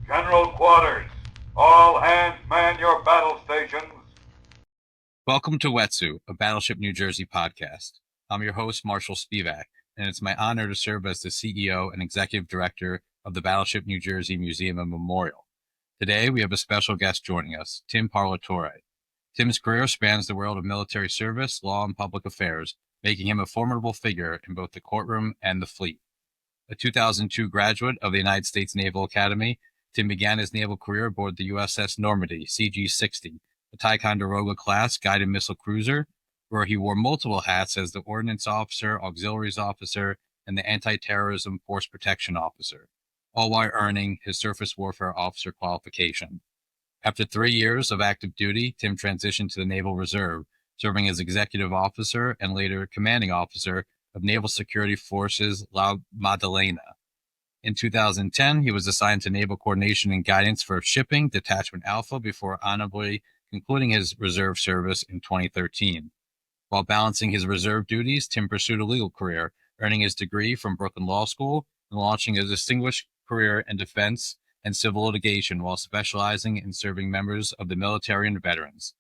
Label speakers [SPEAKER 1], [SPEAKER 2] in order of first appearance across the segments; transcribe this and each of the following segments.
[SPEAKER 1] General quarters. All hands man your battle stations.
[SPEAKER 2] Welcome to WETSU, a Battleship New Jersey podcast. I'm your host, Marshal Spevak, and it's my honor to serve as the CEO and Executive Director of the Battleship New Jersey Museum and Memorial. Today, we have a special guest joining us, Tim Parlatore. Tim's career spans the world of military service, law, and public affairs, making him a formidable figure in both the courtroom and the fleet. A 2002 graduate of the United States Naval Academy, Tim began his naval career aboard the USS Normandy, CG-60, a Ticonderoga-class guided missile cruiser, where he wore multiple hats as the Ordnance Officer, Auxiliaries Officer, and the Anti-Terrorism Force Protection Officer, all while earning his Surface Warfare Officer qualification. After 3 years of active duty, Tim transitioned to the Naval Reserve, serving as Executive Officer and later Commanding Officer of Naval Security Forces La Maddalena. In 2010, he was assigned to Naval Coordination and Guidance for Shipping Detachment Alpha before honorably concluding his reserve service in 2013. While balancing his reserve duties, Tim pursued a legal career, earning his degree from Brooklyn Law School and launching a distinguished career in defense and civil litigation while specializing in serving members of the military and veterans.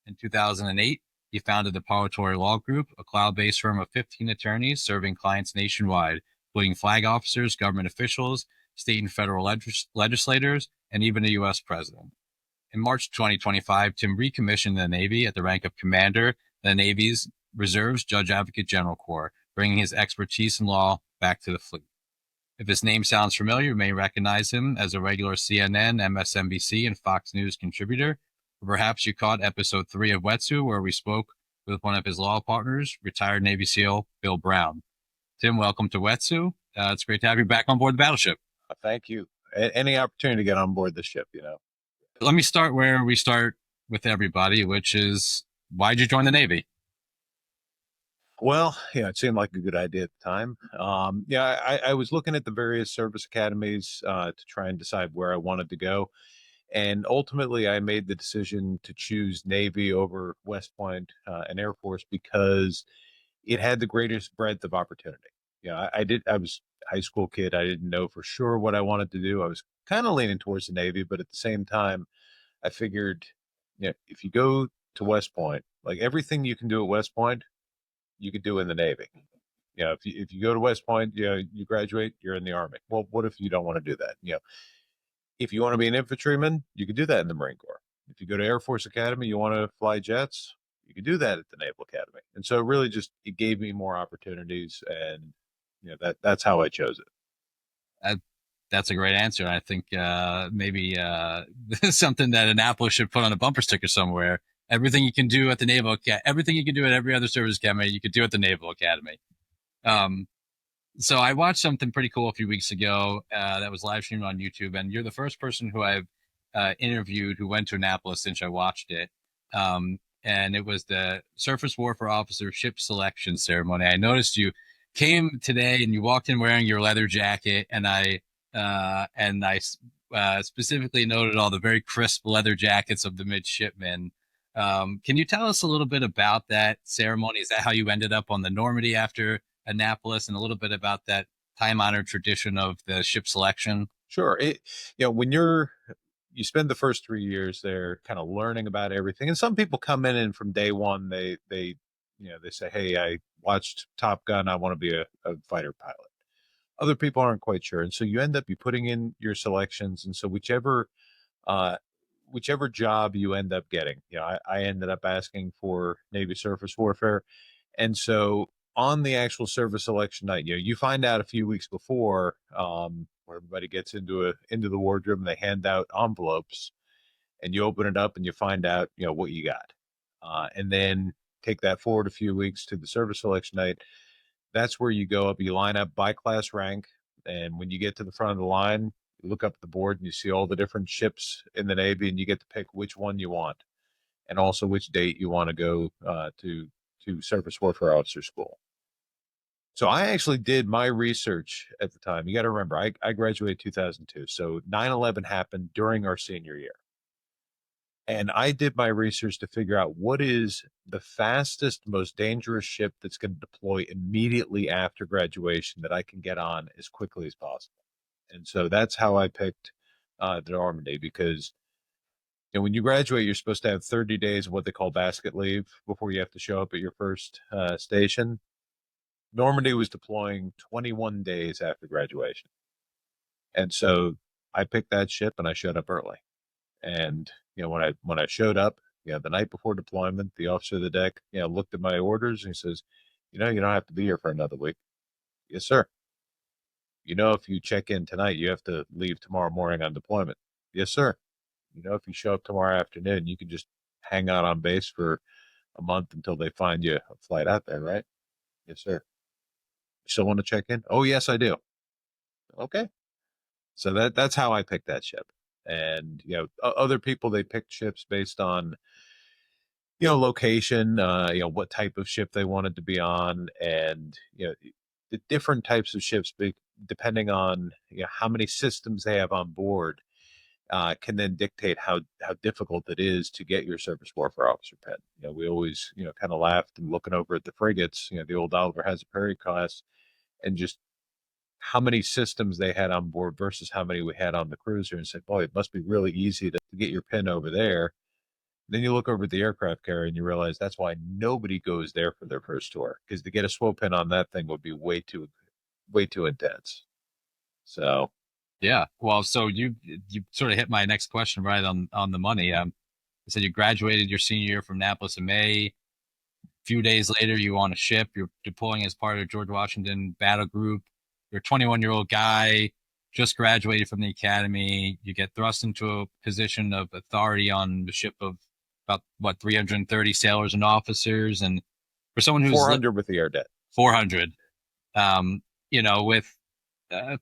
[SPEAKER 2] In 2008, he founded the Parlatore Law Group, a cloud-based firm of 15 attorneys serving clients nationwide, including flag officers, government officials, state and federal legislators, and even the U.S. president. In March 2025, Tim recommissioned the Navy at the rank of Commander, the Navy's Reserve's Judge Advocate General Corps, bringing his expertise in law back to the fleet. If his name sounds familiar, you may recognize him as a regular CNN, MSNBC, and Fox News contributor. Perhaps you caught episode 3 of WETSU, where we spoke with one of his law partners, retired Navy SEAL Bill Brown. Tim, welcome to WETSU. It's great to have you back on board the Battleship.
[SPEAKER 3] Thank you. Any opportunity to get on board the ship,
[SPEAKER 2] Let me start where we start with everybody, which is, why'd you join the Navy?
[SPEAKER 3] Well, it seemed like a good idea at the time. I was looking at the various service academies to try and decide where I wanted to go. And ultimately, I made the decision to choose Navy over West Point and Air Force because it had the greatest breadth of opportunity. I was a high school kid. I didn't know for sure what I wanted to do. I was kind of leaning towards the Navy, but at the same time, I figured, if you go to West Point, like everything you can do at West Point, you could do in the Navy. If you go to West Point, you graduate, you're in the Army. Well, what if you don't want to do that? If you want to be an infantryman, you could do that in the Marine Corps. If you go to Air Force Academy, you want to fly jets, you could do that at the Naval Academy. And so really it gave me more opportunities, and that's how I chose it.
[SPEAKER 2] That's a great answer. I think maybe something that Annapolis should put on a bumper sticker somewhere. Everything you can do at the Naval Academy, everything you can do at every other service academy, you could do at the Naval Academy. So I watched something pretty cool a few weeks ago that was live streamed on YouTube, and you're the first person who I've interviewed who went to Annapolis since I watched it. And it was the Surface Warfare Officer Ship Selection Ceremony. I noticed you came today and you walked in wearing your leather jacket, and I specifically noted all the very crisp leather jackets of the midshipmen. Can you tell us a little bit about that ceremony? Is that how you ended up on the Normandy after Annapolis, and a little bit about that time-honored tradition of the ship selection?
[SPEAKER 3] Sure. When you spend the first 3 years there kind of learning about everything, and some people come in and from day one, they say, hey, I watched Top Gun, I want to be a fighter pilot. Other people aren't quite sure. And so you end up putting in your selections. And so whichever job you end up getting, I ended up asking for Navy surface warfare. And so on the actual service selection night, you find out a few weeks before, where everybody gets into the wardroom, and they hand out envelopes, and you open it up and you find out, what you got. And then take that forward a few weeks to the service selection night. That's where you go up, you line up by class rank. And when you get to the front of the line, you look up at the board and you see all the different ships in the Navy, and you get to pick which one you want, and also which date you want to go to Surface Warfare Officer School. So I actually did my research at the time. You got to remember, I graduated 2002. So 9/11 happened during our senior year. And I did my research to figure out what is the fastest, most dangerous ship that's going to deploy immediately after graduation that I can get on as quickly as possible. And so that's how I picked the Normandy, because when you graduate, you're supposed to have 30 days of what they call basket leave before you have to show up at your first station. Normandy was deploying 21 days after graduation. And so I picked that ship and I showed up early. And, when I showed up, the night before deployment, the officer of the deck, looked at my orders and he says, you don't have to be here for another week. Yes, sir. If you check in tonight, you have to leave tomorrow morning on deployment. Yes, sir. If you show up tomorrow afternoon, you can just hang out on base for a month until they find you a flight out there, right? Yes, sir. You still want to check in? Oh, yes, I do. Okay. So that's how I picked that ship. And, other people, they picked ships based on, location, what type of ship they wanted to be on. And, the different types of ships, depending on, how many systems they have on board, can then dictate how difficult it is to get your surface warfare officer pin. We always, kind of laughed and looking over at the frigates, the old Oliver Hazard Perry class, and just how many systems they had on board versus how many we had on the cruiser, and said, boy, it must be really easy to get your pin over there. Then you look over at the aircraft carrier and you realize that's why nobody goes there for their first tour, because to get a SWO pin on that thing would be way too intense. So
[SPEAKER 2] Yeah. Well, so you sort of hit my next question right on the money. You said you graduated your senior year from Annapolis in May. A few days later, you're on a ship. You're deploying as part of George Washington Battle Group. You're a 21-year-old guy, just graduated from the academy. You get thrust into a position of authority on the ship of about 330 sailors and officers. And for someone who's
[SPEAKER 3] 400 with the air debt.
[SPEAKER 2] 400, for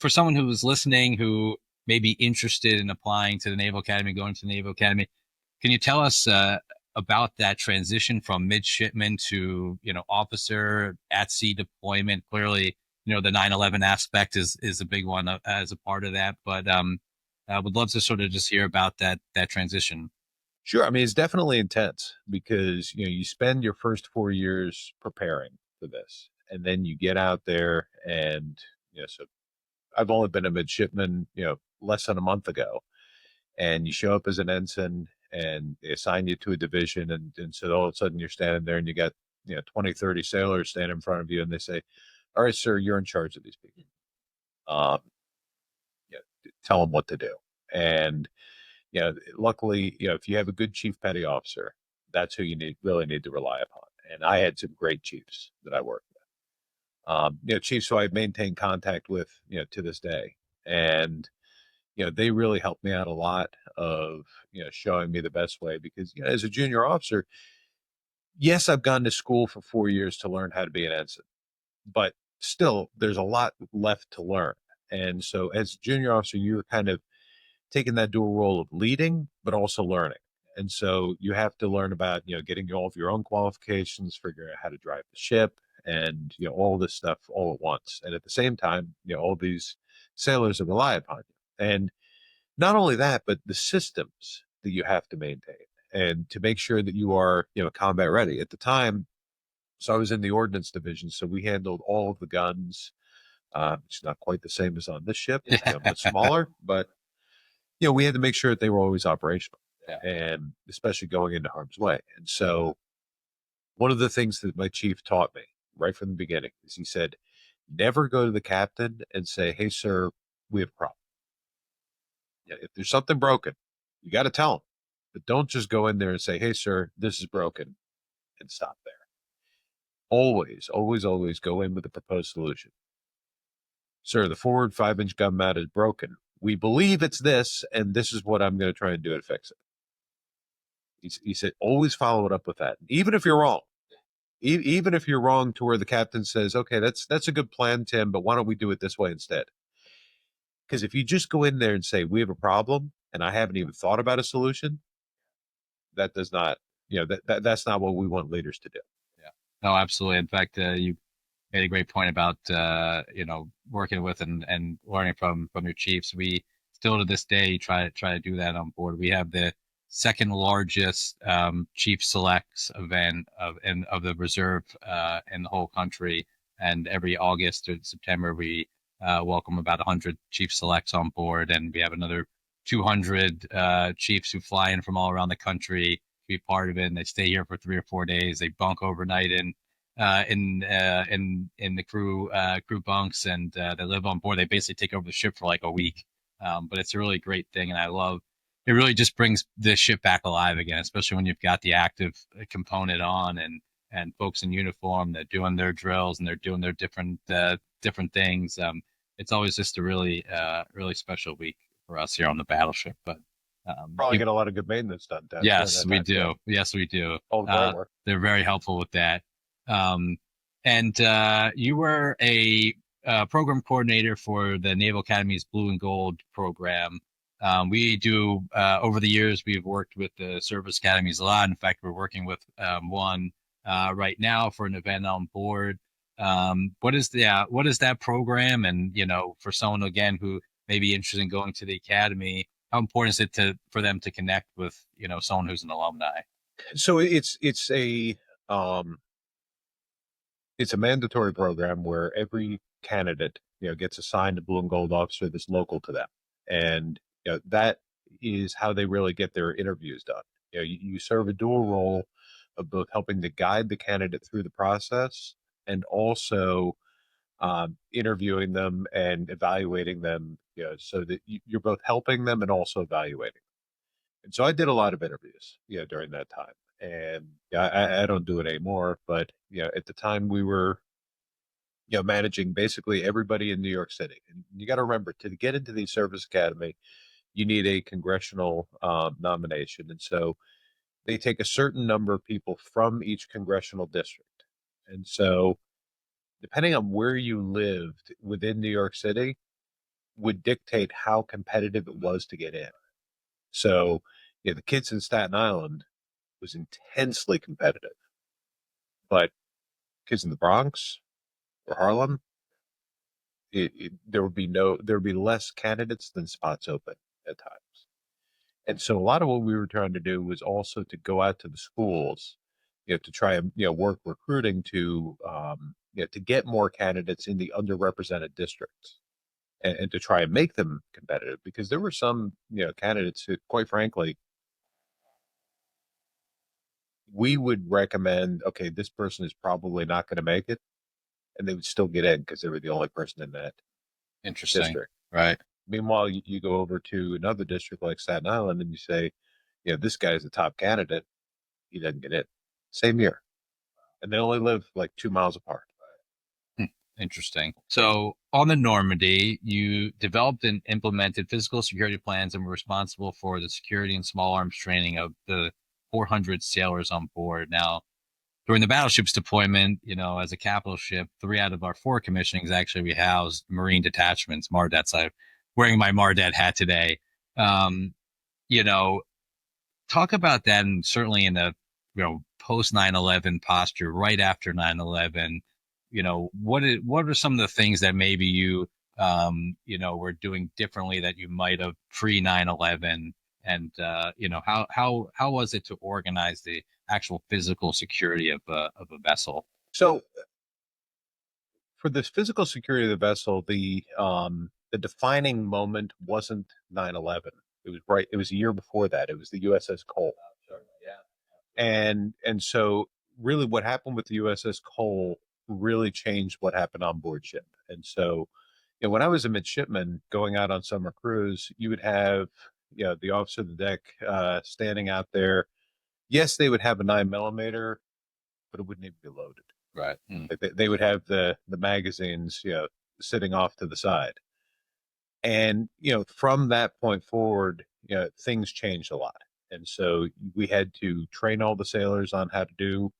[SPEAKER 2] someone who was listening, who may be interested in applying to the Naval Academy, going to the Naval Academy, can you tell us about that transition from midshipman to, officer at sea deployment? Clearly, the 9/11 aspect is a big one as a part of that, but I would love to sort of just hear about that transition.
[SPEAKER 3] Sure. I mean, it's definitely intense because, you spend your first 4 years preparing for this, and then you get out there and, so I've only been a midshipman, less than a month ago, and you show up as an ensign and they assign you to a division. And so all of a sudden you're standing there and you got, 20, 30 sailors standing in front of you and they say, all right, sir, you're in charge of these people. Tell them what to do. And, luckily, if you have a good chief petty officer, that's who you really need to rely upon. And I had some great chiefs that I worked with. Chiefs who I've maintained contact with, to this day. And, they really helped me out a lot of, showing me the best way, because, as a junior officer, yes, I've gone to school for 4 years to learn how to be an ensign, but still there's a lot left to learn. And so as a junior officer, you're kind of taking that dual role of leading, but also learning. And so you have to learn about, getting all of your own qualifications, figuring out how to drive the ship, and, all this stuff all at once. And at the same time, all these sailors that rely upon you. And not only that, but the systems that you have to maintain and to make sure that you are, combat ready. At the time, so I was in the ordnance division, so we handled all of the guns. It's not quite the same as on this ship, much smaller, but we had to make sure that they were always operational, and especially going into harm's way. And so one of the things that my chief taught me right from the beginning is he said, never go to the captain and say, hey, sir, we have a problem. If there's something broken, you got to tell them, but don't just go in there and say, hey, sir, this is broken, and stop there. Always, always, always go in with a proposed solution. Sir, the forward 5-inch gun mount is broken. We believe it's this, and this is what I'm going to try and do to fix it. He said, always follow it up with that, even if you're wrong. Even if you're wrong to where the captain says, okay, that's a good plan, Tim, but why don't we do it this way instead? Because if you just go in there and say, we have a problem, and I haven't even thought about a solution, that does not, that's not what we want leaders to do.
[SPEAKER 2] Yeah, no, absolutely. In fact, you made a great point about, working with and learning from your chiefs. We still to this day try to do that on board. We have the second largest chief selects event of the reserve in the whole country. And every August or September, we welcome about 100 chief selects on board, and we have another 200 chiefs who fly in from all around the country to be part of it, and they stay here for 3 or 4 days. They bunk overnight in the crew bunks, and they live on board. They basically take over the ship for like a week. But it's a really great thing, and I love it. Really just brings the ship back alive again, especially when you've got the active component on, and folks in uniform. They're doing their drills and they're doing their different things. It's always just a really special week for us here on the battleship. But
[SPEAKER 3] Probably get a lot of good maintenance done.
[SPEAKER 2] yes, we do. Yes, we do.
[SPEAKER 3] All the great work.
[SPEAKER 2] They're very helpful with that. And you were a program coordinator for the Naval Academy's Blue and Gold program. We do, over the years, we've worked with the service academies a lot. In fact, we're working with one right now for an event on board. What is that program? And, for someone, again, who may be interested in going to the academy, how important is it for them to connect with, someone who's an alumni?
[SPEAKER 3] So it's a mandatory program where every candidate, gets assigned a blue and gold officer that's local to them. And, that is how they really get their interviews done. You serve a dual role of both helping to guide the candidate through the process and also interviewing them and evaluating them, so that you're both helping them and also evaluating. And so I did a lot of interviews, during that time. And I don't do it anymore, but at the time we were, managing basically everybody in New York City. And you got to remember, to get into the service academy, you need a congressional nomination, and so they take a certain number of people from each congressional district. And so, depending on where you lived within New York City, would dictate how competitive it was to get in. So, the kids in Staten Island was intensely competitive, but kids in the Bronx or Harlem, there would be less candidates than spots open at times. And so a lot of what we were trying to do was also to go out to the schools, to try and, work recruiting to get more candidates in the underrepresented districts, and to try and make them competitive, because there were some, candidates who, quite frankly, we would recommend, okay, this person is probably not going to make it, and they would still get in because they were the only person in that district.
[SPEAKER 2] Right.
[SPEAKER 3] Meanwhile, you go over to another district like Staten Island and you say, this guy is the top candidate. He doesn't get in. Same year. And they only live like 2 miles apart.
[SPEAKER 2] Interesting. So on the Normandy, you developed and implemented physical security plans and were responsible for the security and small arms training of the 400 sailors on board. Now, during the battleship's deployment, as a capital ship, 3 out of our 4 commissionings, actually, we housed Marine detachments, Mardettes. I'm wearing my Mardette hat today. Talk about that, and certainly in the, post 9/11 posture, right after 9/11, what are some of the things that maybe you, were doing differently that you might have pre 9/11? And, how was it to organize the actual physical security of a vessel?
[SPEAKER 3] So for the physical security of the vessel, the defining moment wasn't 9/11. It was a year before that. It was the USS Cole. And so really what happened with the USS Cole really changed what happened on board ship. And so, when I was a midshipman going out on summer cruise, you would have, the officer of the deck standing out there. Yes, they would have a 9mm, but it wouldn't even be loaded.
[SPEAKER 2] Right.
[SPEAKER 3] They would have the magazines, sitting off to the side. And, from that point forward, things changed a lot. And so we had to train all the sailors on how to do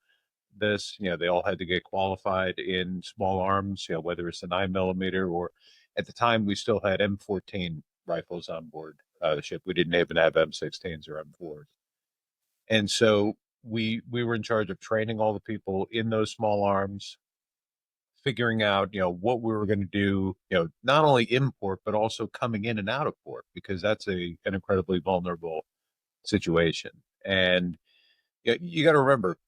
[SPEAKER 3] this. They all had to get qualified in small arms, whether it's the 9mm, or at the time we still had M14 rifles on board the ship. We didn't even have M16s or M4s. And so we were in charge of training all the people in those small arms, figuring out, what we were going to do, not only in port, but also coming in and out of port, because that's an incredibly vulnerable situation. And you got to remember,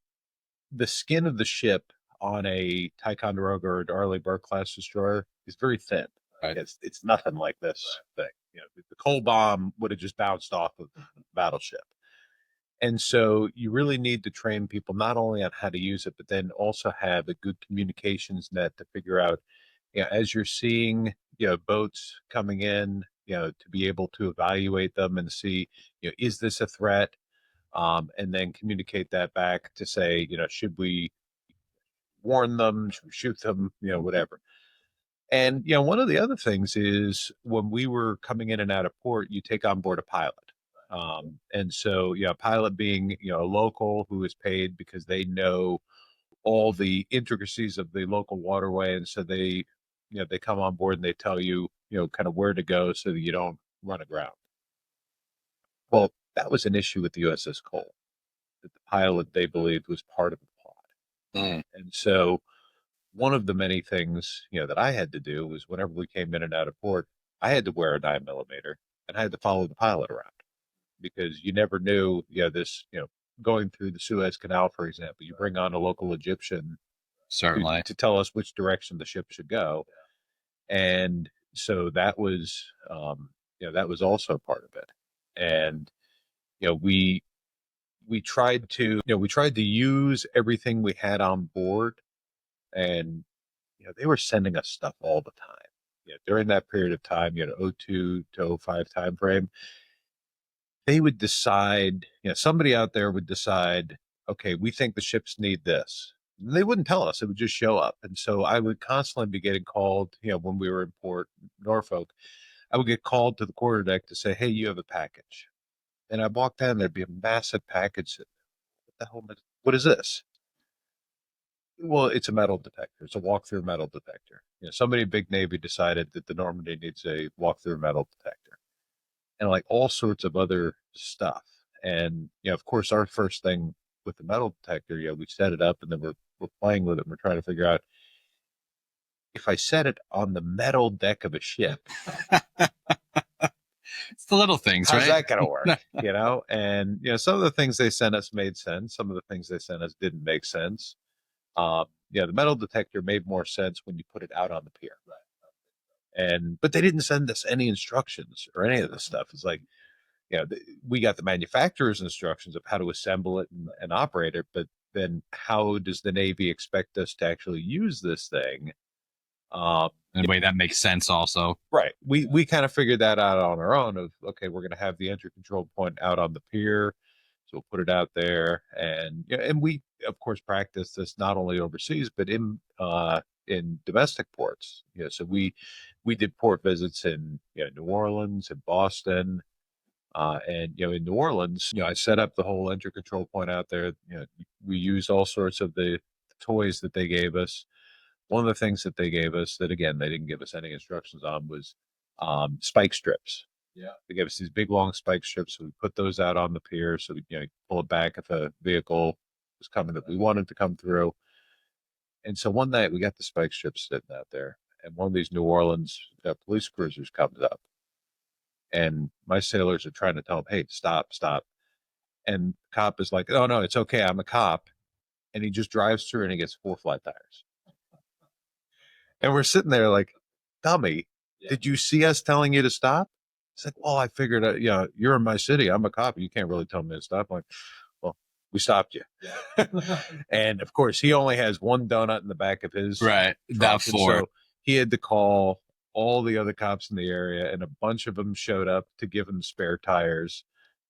[SPEAKER 3] the skin of the ship on a Ticonderoga or Arleigh Burke class destroyer is very thin.
[SPEAKER 2] Right.
[SPEAKER 3] It's nothing like this thing. the coal bomb would have just bounced off of the battleship. And so you really need to train people not only on how to use it, but then also have a good communications net to figure out, as you're seeing, boats coming in, to be able to evaluate them and see, is this a threat? And then communicate that back to say, should we warn them? Should we shoot them? Whatever. And, one of the other things is when we were coming in and out of port, you take on board a pilot. And so, a pilot being, a local who is paid because they know all the intricacies of the local waterway. And so they, they come on board and they tell you, kind of where to go so that you don't run aground. Well, that was an issue with the USS Cole, that the pilot, they believed, was part of the plot. And so one of the many things, that I had to do was whenever we came in and out of port, I had to wear a 9mm and I had to follow the pilot around because you never knew, this, going through the Suez Canal, for example, you bring on a local Egyptian
[SPEAKER 2] Certainly
[SPEAKER 3] to tell us which direction the ship should go. And so that was, that was also part of it. And, we tried to, use everything we had on board, and, they were sending us stuff all the time. During that period of time, 02 to 05 timeframe, they would decide, somebody out there would decide, okay, we think the ships need this. And they wouldn't tell us, it would just show up. And so I would constantly be getting called, when we were in Port Norfolk, I would get called to the quarterdeck to say, hey, you have a package. And I'd walk down, there'd be a massive package. What the hell? What is this? Well, it's a metal detector. It's a walk-through metal detector. Somebody in Big Navy decided that the Normandy needs a walk-through metal detector, and like all sorts of other stuff. And of course, our first thing with the metal detector, we set it up, and then we're playing with it. And we're trying to figure out, if I set it on the metal deck of a ship,
[SPEAKER 2] it's the little things,
[SPEAKER 3] how's
[SPEAKER 2] right?
[SPEAKER 3] that going to work? And some of the things they sent us made sense. Some of the things they sent us didn't make sense. The metal detector made more sense when you put it out on the pier. But they didn't send us any instructions or any of this stuff. It's like, we got the manufacturer's instructions of how to assemble it and operate it, but then how does the Navy expect us to actually use this thing?
[SPEAKER 2] In a way that makes sense also.
[SPEAKER 3] Right. We kind of figured that out on our own of, okay, we're going to have the entry control point out on the pier. So we'll put it out there. And we, of course, practice this not only overseas, but in domestic ports. So we did port visits in New Orleans and Boston. And in New Orleans, I set up the whole entry control point out there. We used all sorts of the toys that they gave us. One of the things that they gave us that, again, they didn't give us any instructions on was spike strips. Yeah, they gave us these big long spike strips, so we put those out on the pier. So we pull it back if a vehicle was coming that we wanted to come through. And so one night we got the spike strips sitting out there, and one of these New Orleans police cruisers comes up, and my sailors are trying to tell him, "Hey, stop!" And the cop is like, "Oh no, it's okay. I'm a cop," and he just drives through and he gets 4 flat tires. And we're sitting there like, dummy, did you see us telling you to stop? It's like, well, I figured, you're in my city. I'm a cop. You can't really tell me to stop. I'm like, well, we stopped you. And of course, he only has one donut in the back of his
[SPEAKER 2] right. Not four.
[SPEAKER 3] So he had to call all the other cops in the area, and a bunch of them showed up to give him spare tires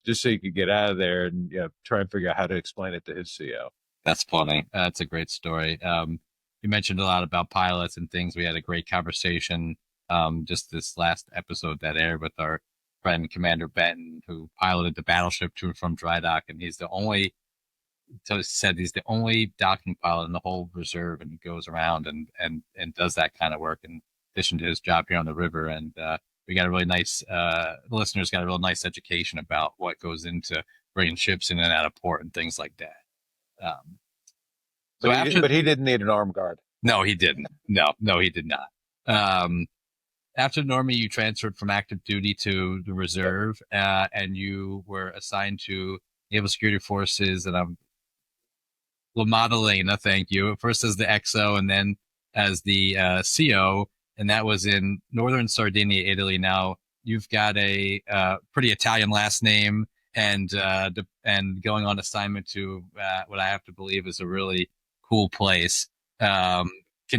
[SPEAKER 3] just so he could get out of there and try and figure out how to explain it to his CO.
[SPEAKER 2] That's funny. That's a great story. You mentioned a lot about pilots and things. We had a great conversation just this last episode that aired with our friend Commander Benton, who piloted the Battleship to and from dry dock, and he's the only docking pilot in the whole reserve, and he goes around and does that kind of work in addition to his job here on the river. And we got a really nice the listeners got a real nice education about what goes into bringing ships in and out of port and things like that.
[SPEAKER 3] But he didn't need an armed guard.
[SPEAKER 2] No, he didn't. No, he did not. After Normandy, you transferred from active duty to the reserve, and you were assigned to Naval Security Forces, and I'm La Maddalena, thank you. First as the XO and then as the CO, and that was in northern Sardinia, Italy, now you've got a pretty Italian last name, and going on assignment to what I have to believe is a really cool place. Can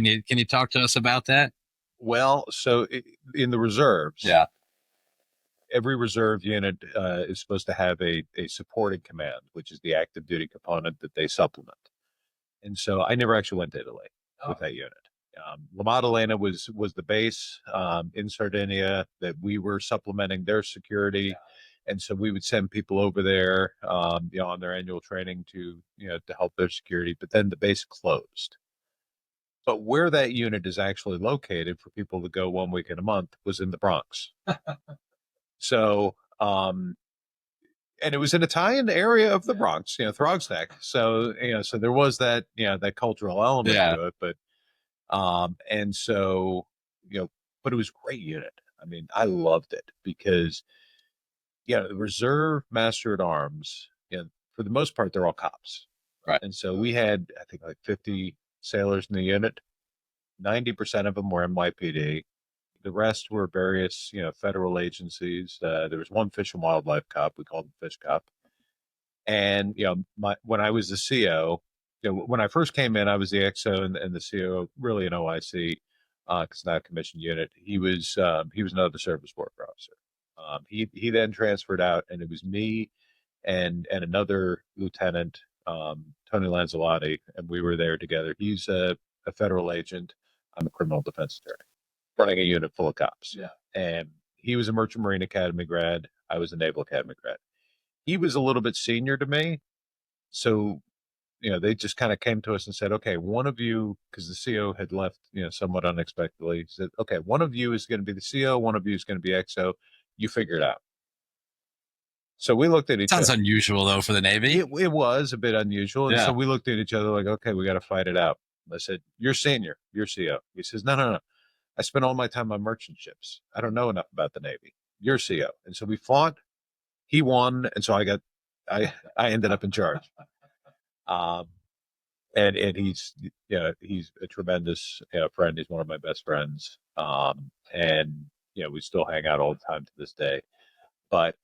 [SPEAKER 2] you talk to us about that?
[SPEAKER 3] Well, so in the reserves,
[SPEAKER 2] Yeah.
[SPEAKER 3] every reserve unit is supposed to have a supporting command, which is the active duty component that they supplement. And so I never actually went to Italy with that unit. La Maddalena was the base in Sardinia that we were supplementing their security. And so we would send people over there, on their annual training to help their security. But then the base closed. But where that unit is actually located for people to go 1 week in a month was in the Bronx. So, and it was an Italian area of the Bronx, Throgsneck. So, so there was that, that cultural element to it. But, and so, but it was a great unit. I mean, I loved it because, the reserve master at arms, for the most part, they're all cops.
[SPEAKER 2] Right.
[SPEAKER 3] And so we had, I think, like 50 sailors in the unit. 90% of them were NYPD. The rest were various, federal agencies. There was one fish and wildlife cop. We called him Fish Cop. And, when I was the CO, when I first came in, I was the XO and the CO, really an OIC, because not a commissioned unit. He was another service warfare officer. He then transferred out, and it was me and another lieutenant, Tony Lanzelotti, and we were there together. He's a federal agent. I'm a criminal defense attorney running a unit full of cops.
[SPEAKER 2] Yeah.
[SPEAKER 3] And he was a Merchant Marine Academy grad. I was a Naval Academy grad. He was a little bit senior to me. So, they just kind of came to us and said, okay, one of you, because the CO had left, somewhat unexpectedly, said, okay, one of you is going to be the CO, one of you is going to be XO. You figure it out. So we looked at each other.
[SPEAKER 2] Sounds unusual, though, for the Navy.
[SPEAKER 3] It was a bit unusual. And so we looked at each other like, okay, we got to fight it out. I said, you're senior, you're CO. He says, no. I spent all my time on merchant ships. I don't know enough about the Navy. You're CO. And so we fought. He won. And so I ended up in charge. And he's a tremendous friend. He's one of my best friends. And we still hang out all the time to this day. But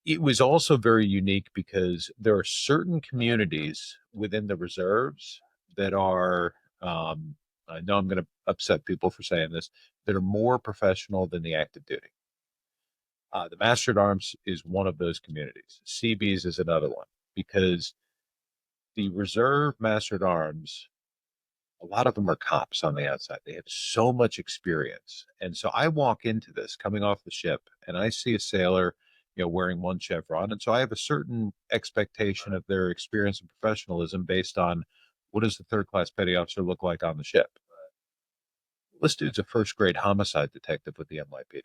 [SPEAKER 3] it was also very unique because there are certain communities within the reserves that are, I know I'm going to upset people for saying this, that are more professional than the active duty. The Master at Arms is one of those communities. Seabees is another one, because the reserve Master at Arms, a lot of them are cops on the outside. They have so much experience. And so I walk into this coming off the ship and I see a sailor, wearing one chevron. And so I have a certain expectation of their experience and professionalism based on what does the third class petty officer look like on the ship? This dude's a first grade homicide detective with the NYPD.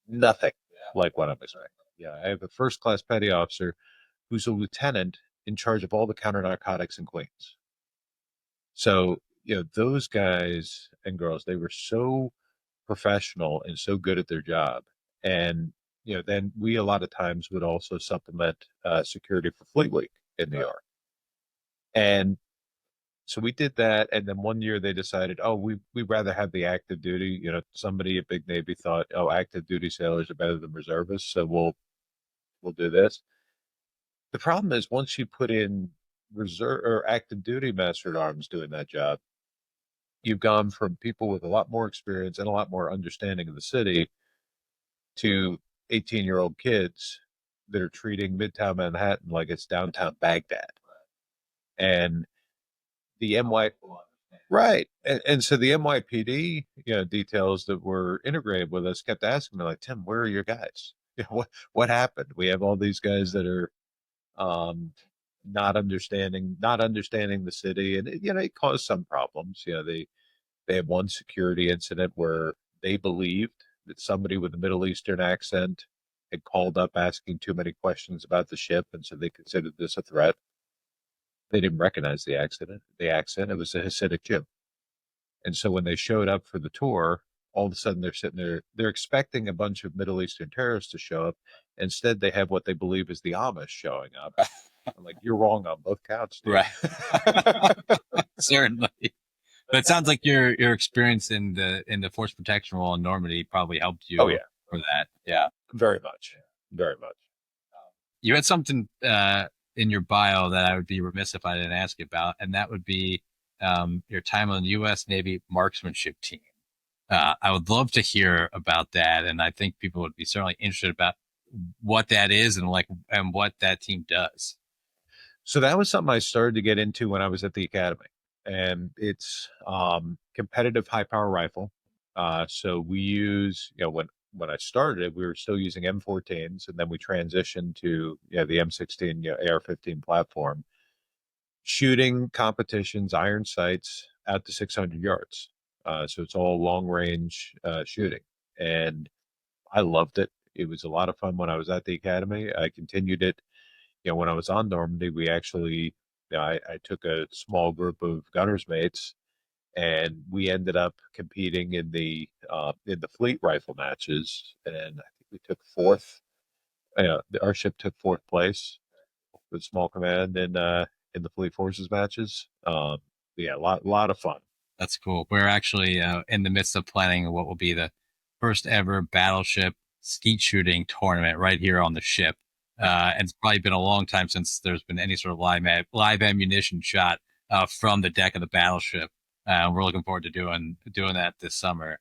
[SPEAKER 3] Nothing like what I'm expecting. Yeah, I have a first class petty officer who's a lieutenant in charge of all the counter narcotics in Queens. So, those guys and girls, they were so professional and so good at their job. And, then we a lot of times would also supplement security for Fleet Week in New York. And so we did that. And then one year they decided, we'd rather have the active duty. Somebody at Big Navy thought, active duty sailors are better than reservists. So we'll do this. The problem is once you put in reserve or active duty Master at Arms doing that job, you've gone from people with a lot more experience and a lot more understanding of the city to 18-year-old kids that are treating Midtown Manhattan like it's downtown Baghdad. And the right. And so the NYPD, details that were integrated with us kept asking me like, Tim, where are your guys? What happened? We have all these guys that are not understanding the city, and it caused some problems. They had one security incident where they believed that somebody with a Middle Eastern accent had called up asking too many questions about the ship, and so they considered this a threat. They didn't recognize the accent. It was a Hasidic Jew. And so when they showed up for the tour, all of a sudden they're sitting there, they're expecting a bunch of Middle Eastern terrorists to show up. Instead, they have what they believe is the Amish showing up. I'm like, you're wrong on both counts, dude.
[SPEAKER 2] Right. Certainly. But it sounds like your experience in the force protection role in Normandy probably helped you.
[SPEAKER 3] Oh, yeah.
[SPEAKER 2] for that. Yeah.
[SPEAKER 3] Very much, very much.
[SPEAKER 2] You had something in your bio that I would be remiss if I didn't ask you about, and that would be your time on the U.S. Navy marksmanship team. I would love to hear about that, and I think people would be certainly interested about what that is and what that team does.
[SPEAKER 3] So that was something I started to get into when I was at the academy, and it's competitive high power rifle. So we use, when I started, we were still using M14s, and then we transitioned to the M16, AR-15 platform, shooting competitions, iron sights out to 600 yards. So it's all long range shooting, and I loved it. It was a lot of fun when I was at the academy. I continued it. When I was on Normandy, we actually, I took a small group of gunners mates, and we ended up competing in the fleet rifle matches, and I think we took fourth. Our ship took fourth place with small command in the fleet forces matches. Yeah, a lot of fun.
[SPEAKER 2] That's cool. We're actually in the midst of planning what will be the first ever battleship skeet shooting tournament right here on the ship. And it's probably been a long time since there's been any sort of live ammunition shot from the deck of the battleship. We're looking forward to doing that this summer.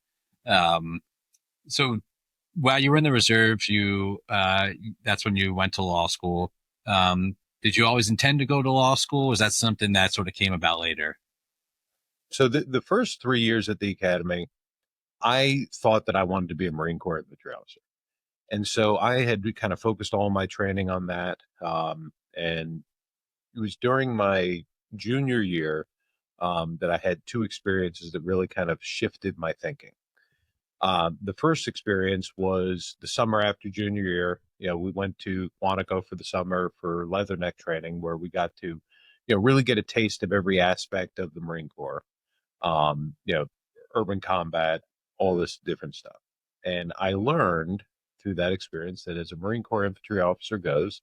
[SPEAKER 2] So while you were in the reserves, that's when you went to law school. Did you always intend to go to law school? Was that something that sort of came about later?
[SPEAKER 3] So the first 3 years at the academy, I thought that I wanted to be a Marine Corps infantry officer. And so I had kind of focused all my training on that. And it was during my junior year that I had two experiences that really kind of shifted my thinking. The first experience was the summer after junior year. We went to Quantico for the summer for leatherneck training, where we got to, really get a taste of every aspect of the Marine Corps. Urban combat, all this different stuff. And I learned through that experience that as a Marine Corps infantry officer goes,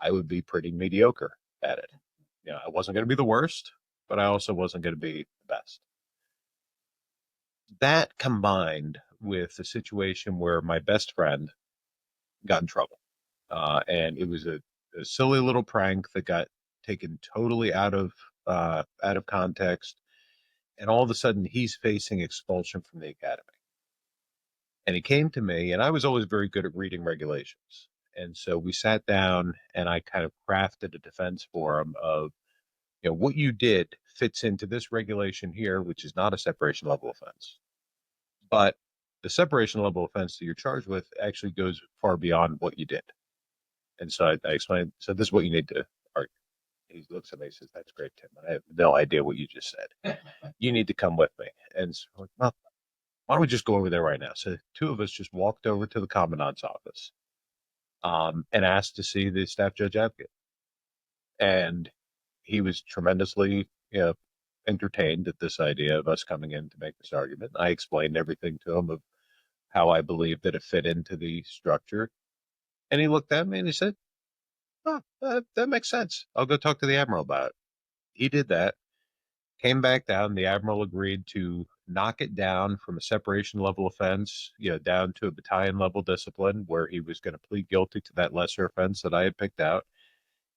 [SPEAKER 3] I would be pretty mediocre at it. I wasn't going to be the worst, but I also wasn't going to be the best. That combined with a situation where my best friend got in trouble. And it was a silly little prank that got taken totally out of context. And all of a sudden, he's facing expulsion from the academy. And he came to me, and I was always very good at reading regulations. And so we sat down, and I kind of crafted a defense for him of, what you did fits into this regulation here, which is not a separation level offense. But the separation level offense that you're charged with actually goes far beyond what you did. And so I explained, so this is what you need to argue. He looks at me and says, "That's great, Tim. I have no idea what you just said. You need to come with me." And so I'm like, "Well, why don't we just go over there right now?" So two of us just walked over to the commandant's office and asked to see the staff judge advocate. And he was tremendously, entertained at this idea of us coming in to make this argument. I explained everything to him of how I believed that it fit into the structure. And he looked at me and he said, "Oh, that makes sense. I'll go talk to the admiral about it." He did that, came back down. The admiral agreed to knock it down from a separation level offense, down to a battalion level discipline, where he was going to plead guilty to that lesser offense that I had picked out.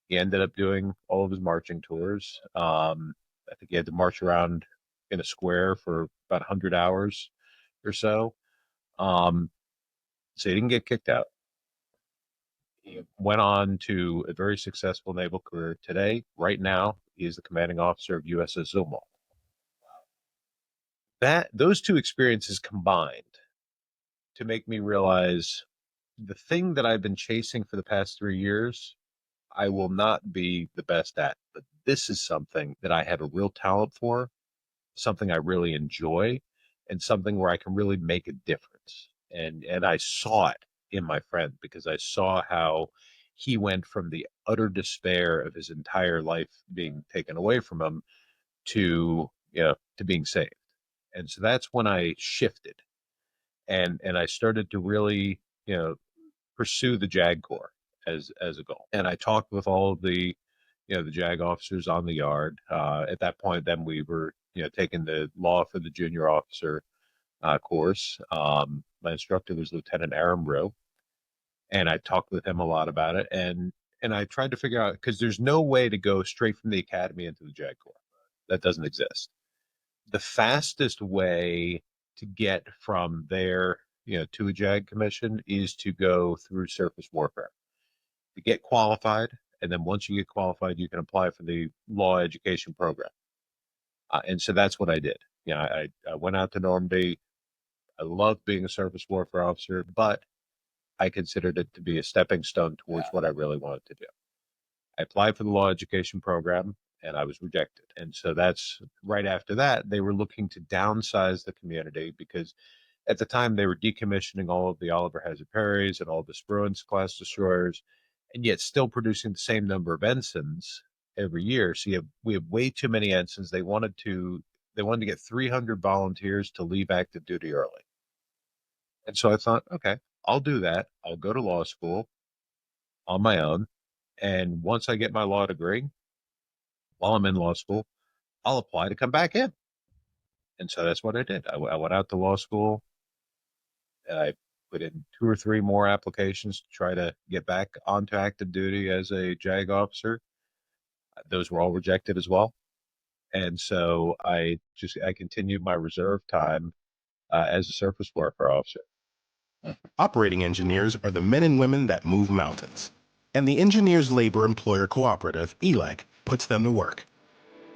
[SPEAKER 3] He ended up doing all of his marching tours. I think he had to march around in a square for about 100 hours or so. So he didn't get kicked out. He went on to a very successful naval career. Today, right now, he is the commanding officer of USS Zumwalt. Those two experiences combined to make me realize the thing that I've been chasing for the past 3 years, I will not be the best at, but this is something that I have a real talent for, something I really enjoy, and something where I can really make a difference. And I saw it in my friend, because I saw how he went from the utter despair of his entire life being taken away from him to being saved. And so that's when I shifted, and I started to really pursue the JAG Corps as a goal. And I talked with all of the the JAG officers on the yard. At that point, then we were taking the law for the junior officer course. My instructor was Lieutenant Aaron Brew, and I talked with him a lot about it. And I tried to figure out, because there's no way to go straight from the academy into the JAG Corps. That doesn't exist. The fastest way to get from there, to a JAG commission is to go through surface warfare to get qualified. And then once you get qualified, you can apply for the law education program. And so that's what I did. I went out to Normandy. I loved being a surface warfare officer, but I considered it to be a stepping stone towards what I really wanted to do. I applied for the law education program and I was rejected. And so that's right after that, they were looking to downsize the community because at the time they were decommissioning all of the Oliver Hazard Perrys and all the Spruance class destroyers, and yet still producing the same number of ensigns every year. So we have way too many ensigns. They wanted to get 300 volunteers to leave active duty early. And so I thought, okay, I'll do that. I'll go to law school on my own. And once I get my law degree, while I'm in law school, I'll apply to come back in. And so that's what I did. I went out to law school and I put in 2 or 3 more applications to try to get back onto active duty as a JAG officer. Those were all rejected as well. And so I continued my reserve time as a surface warfare officer.
[SPEAKER 4] Operating engineers are the men and women that move mountains. And the Engineers Labor Employer Cooperative, ELEC, puts them to work.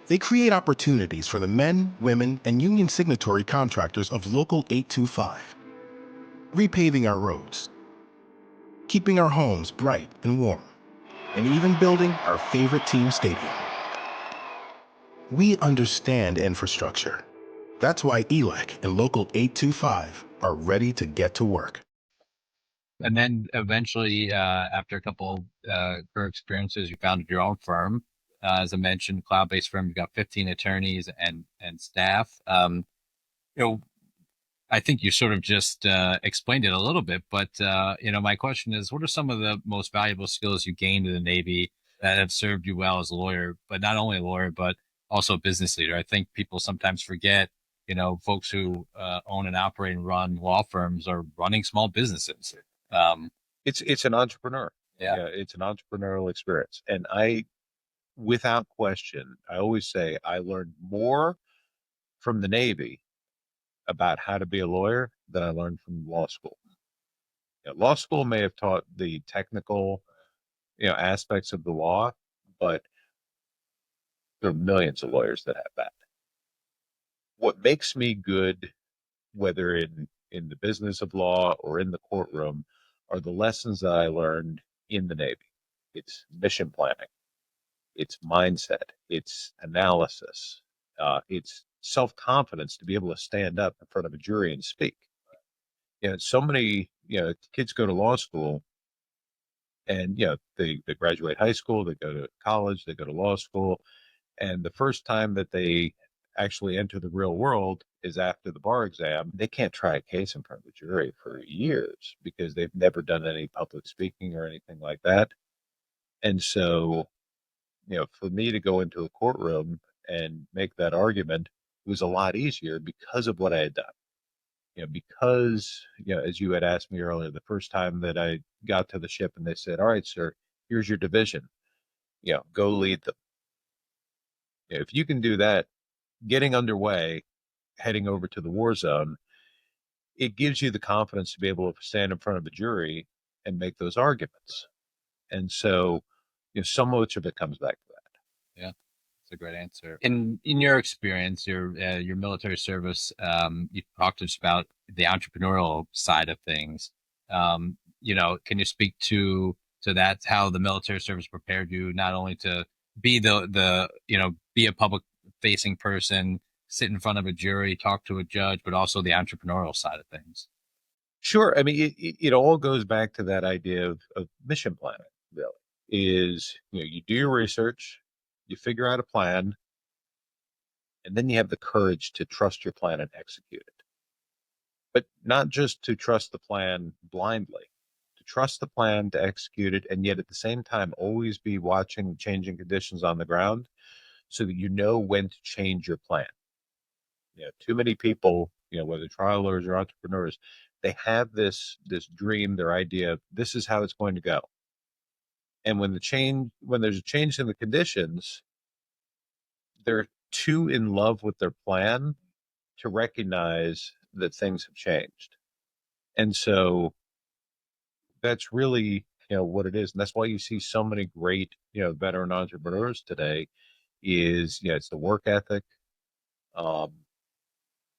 [SPEAKER 4] They create opportunities for the men, women, and union signatory contractors of Local 825. Repaving our roads, keeping our homes bright and warm, and even building our favorite team stadium. We understand infrastructure. That's why ELEC and Local 825 are ready to get to work.
[SPEAKER 2] And then eventually, after a couple career experiences, you founded your own firm. As I mentioned, cloud-based firm. You've got 15 attorneys and staff. I think you sort of just explained it a little bit, but my question is, what are some of the most valuable skills you gained in the Navy that have served you well as a lawyer, but not only a lawyer, but also a business leader? I think people sometimes forget, folks who own and operate and run law firms are running small businesses.
[SPEAKER 3] It's an entrepreneur.
[SPEAKER 2] Yeah,
[SPEAKER 3] it's an entrepreneurial experience. And without question, I always say I learned more from the Navy about how to be a lawyer than I learned from law school. Law school may have taught the technical, aspects of the law, but there are millions of lawyers that have that. What makes me good, whether in the business of law or in the courtroom, are the lessons that I learned in the Navy. It's mission planning, it's mindset, it's analysis, it's self-confidence to be able to stand up in front of a jury and speak. So many kids go to law school and they graduate high school, they go to college, they go to law school, and the first time that they actually enter the real world is after the bar exam. They can't try a case in front of a jury for years because they've never done any public speaking or anything like that. And so, for me to go into a courtroom and make that argument was a lot easier because of what I had done. Because, as you had asked me earlier, the first time that I got to the ship and they said, all right, sir, here's your division, go lead them. If you can do that, getting underway, heading over to the war zone, it gives you the confidence to be able to stand in front of a jury and make those arguments. And so, so much of it comes back to that.
[SPEAKER 2] Yeah, that's a great answer. In your experience, your military service, you talked to us about the entrepreneurial side of things. Can you speak to that? How the military service prepared you not only to be be a public facing person, sit in front of a jury, talk to a judge, but also the entrepreneurial side of things?
[SPEAKER 3] Sure. I mean, it all goes back to that idea of mission planning, really. Is, you do your research, you figure out a plan, and then you have the courage to trust your plan and execute it. But not just to trust the plan blindly, to trust the plan, to execute it, and yet at the same time, always be watching changing conditions on the ground so that you know when to change your plan. Too many people whether trial lawyers or entrepreneurs, they have this dream, their idea of this is how it's going to go. And when there's a change in the conditions, they're too in love with their plan to recognize that things have changed. And so that's really, what it is. And that's why you see so many great, veteran entrepreneurs today is, it's the work ethic.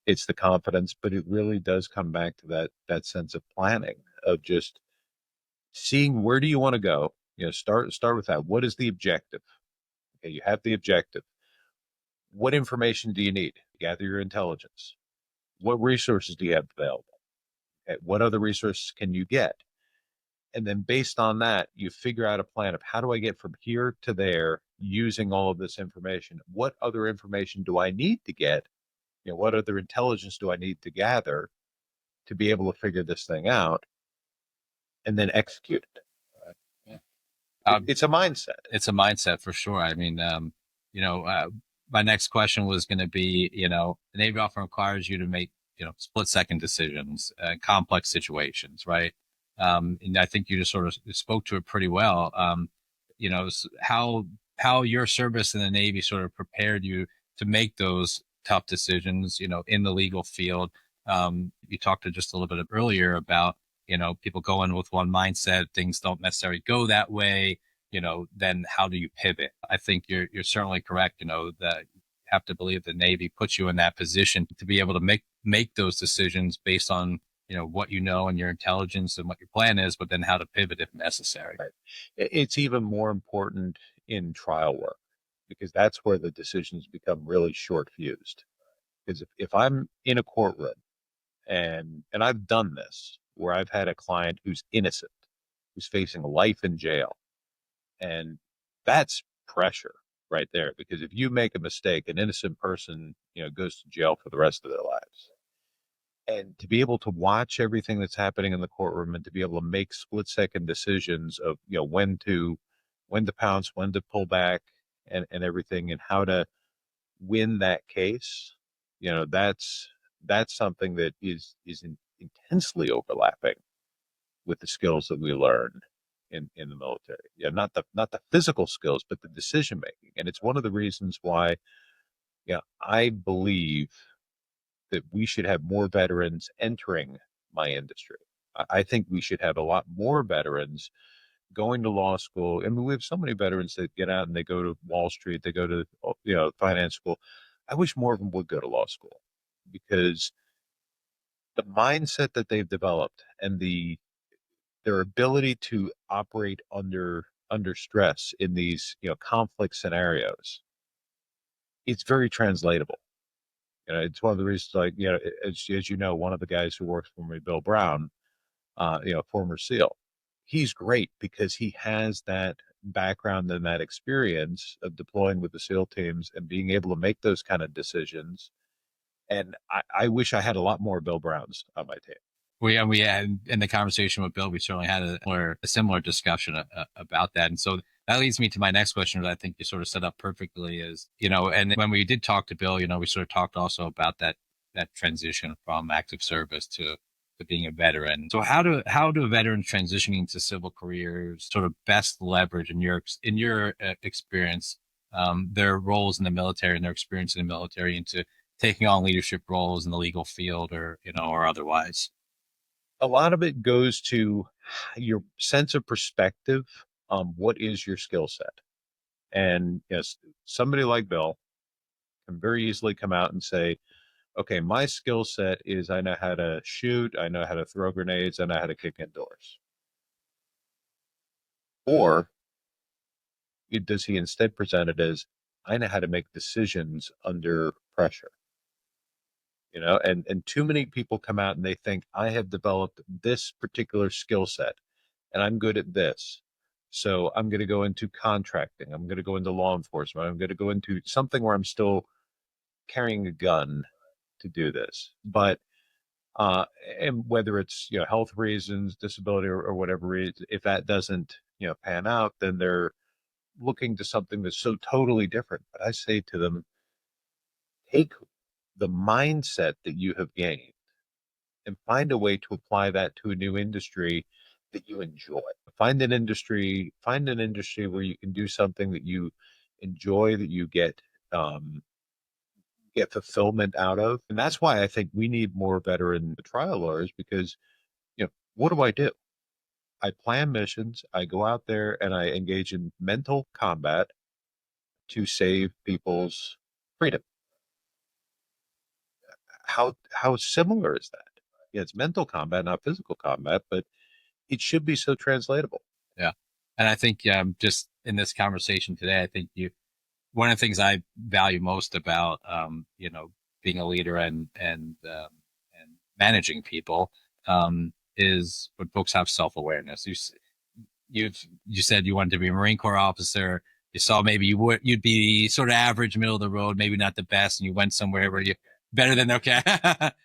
[SPEAKER 3] It's the confidence, but it really does come back to that sense of planning, of just seeing where do you want to go. Start with that. What is the objective? Okay, you have the objective. What information do you need? Gather your intelligence. What resources do you have available? Okay, what other resources can you get? And then based on that, you figure out a plan of how do I get from here to there using all of this information? What other information do I need to get? What other intelligence do I need to gather to be able to figure this thing out and then execute it? It's a mindset.
[SPEAKER 2] It's a mindset for sure. I mean, my next question was going to be, the Navy often requires you to make, split second decisions, complex situations, right? And I think you just sort of spoke to it pretty well. How your service in the Navy sort of prepared you to make those tough decisions, in the legal field. You talked to just a little bit earlier about, people go in with one mindset, things don't necessarily go that way, then how do you pivot? I think you're certainly correct, that you have to believe the Navy puts you in that position to be able to make those decisions based on, what and your intelligence and what your plan is, but then how to pivot if necessary.
[SPEAKER 3] Right. It's even more important in trial work because that's where the decisions become really short fused. Because if I'm in a courtroom and I've done this where I've had a client who's innocent, who's facing life in jail, and that's pressure right there. Because if you make a mistake, an innocent person, goes to jail for the rest of their lives. And to be able to watch everything that's happening in the courtroom and to be able to make split second decisions of, when to pounce, when to pull back and everything, and how to win that case, that's something that is intensely overlapping with the skills that we learn in the military. Not the physical skills, but the decision making. And it's one of the reasons why, I believe that we should have more veterans entering my industry. I think we should have a lot more veterans going to law school. I mean, we have so many veterans that get out and they go to Wall Street, they go to, finance school. I wish more of them would go to law school because the mindset that they've developed and their ability to operate under stress in these, conflict scenarios, it's very translatable. It's one of the reasons, like, as one of the guys who works for me, Bill Brown, former SEAL, he's great because he has that background and that experience of deploying with the SEAL teams and being able to make those kind of decisions. And I wish I had a lot more Bill Browns on my team.
[SPEAKER 2] We had in the conversation with Bill, we certainly had a similar discussion about that. And so that leads me to my next question that I think you sort of set up perfectly is, and when we did talk to Bill, we sort of talked also about that transition from active service to being a veteran. So how do veterans transitioning to civil careers sort of best leverage in your experience, their roles in the military and their experience in the military into taking on leadership roles in the legal field or otherwise?
[SPEAKER 3] A lot of it goes to your sense of perspective. What is your skill set? And yes, somebody like Bill can very easily come out and say, okay, my skill set is I know how to shoot, I know how to throw grenades, I know how to kick indoors. Or does he instead present it as I know how to make decisions under pressure? And too many people come out and they think I have developed this particular skill set and I'm good at this. So I'm going to go into contracting. I'm going to go into law enforcement. I'm going to go into something where I'm still carrying a gun to do this. But, and whether it's, health reasons, disability or whatever reason, if that doesn't, pan out, then they're looking to something that's so totally different. But I say to them, take the mindset that you have gained and find a way to apply that to a new industry that you enjoy. Find an industry where you can do something that you enjoy, that you get fulfillment out of. And that's why I think we need more veteran trial lawyers, because, what do? I plan missions, I go out there and I engage in mental combat to save people's freedom. How similar is that? Yeah, it's mental combat, not physical combat, but it should be so translatable.
[SPEAKER 2] Yeah. And I think just in this conversation today, I think one of the things I value most about being a leader and managing people is when folks have self-awareness. You said you wanted to be a Marine Corps officer. You saw maybe you'd be sort of average, middle of the road, maybe not the best, and you went somewhere where you better than okay,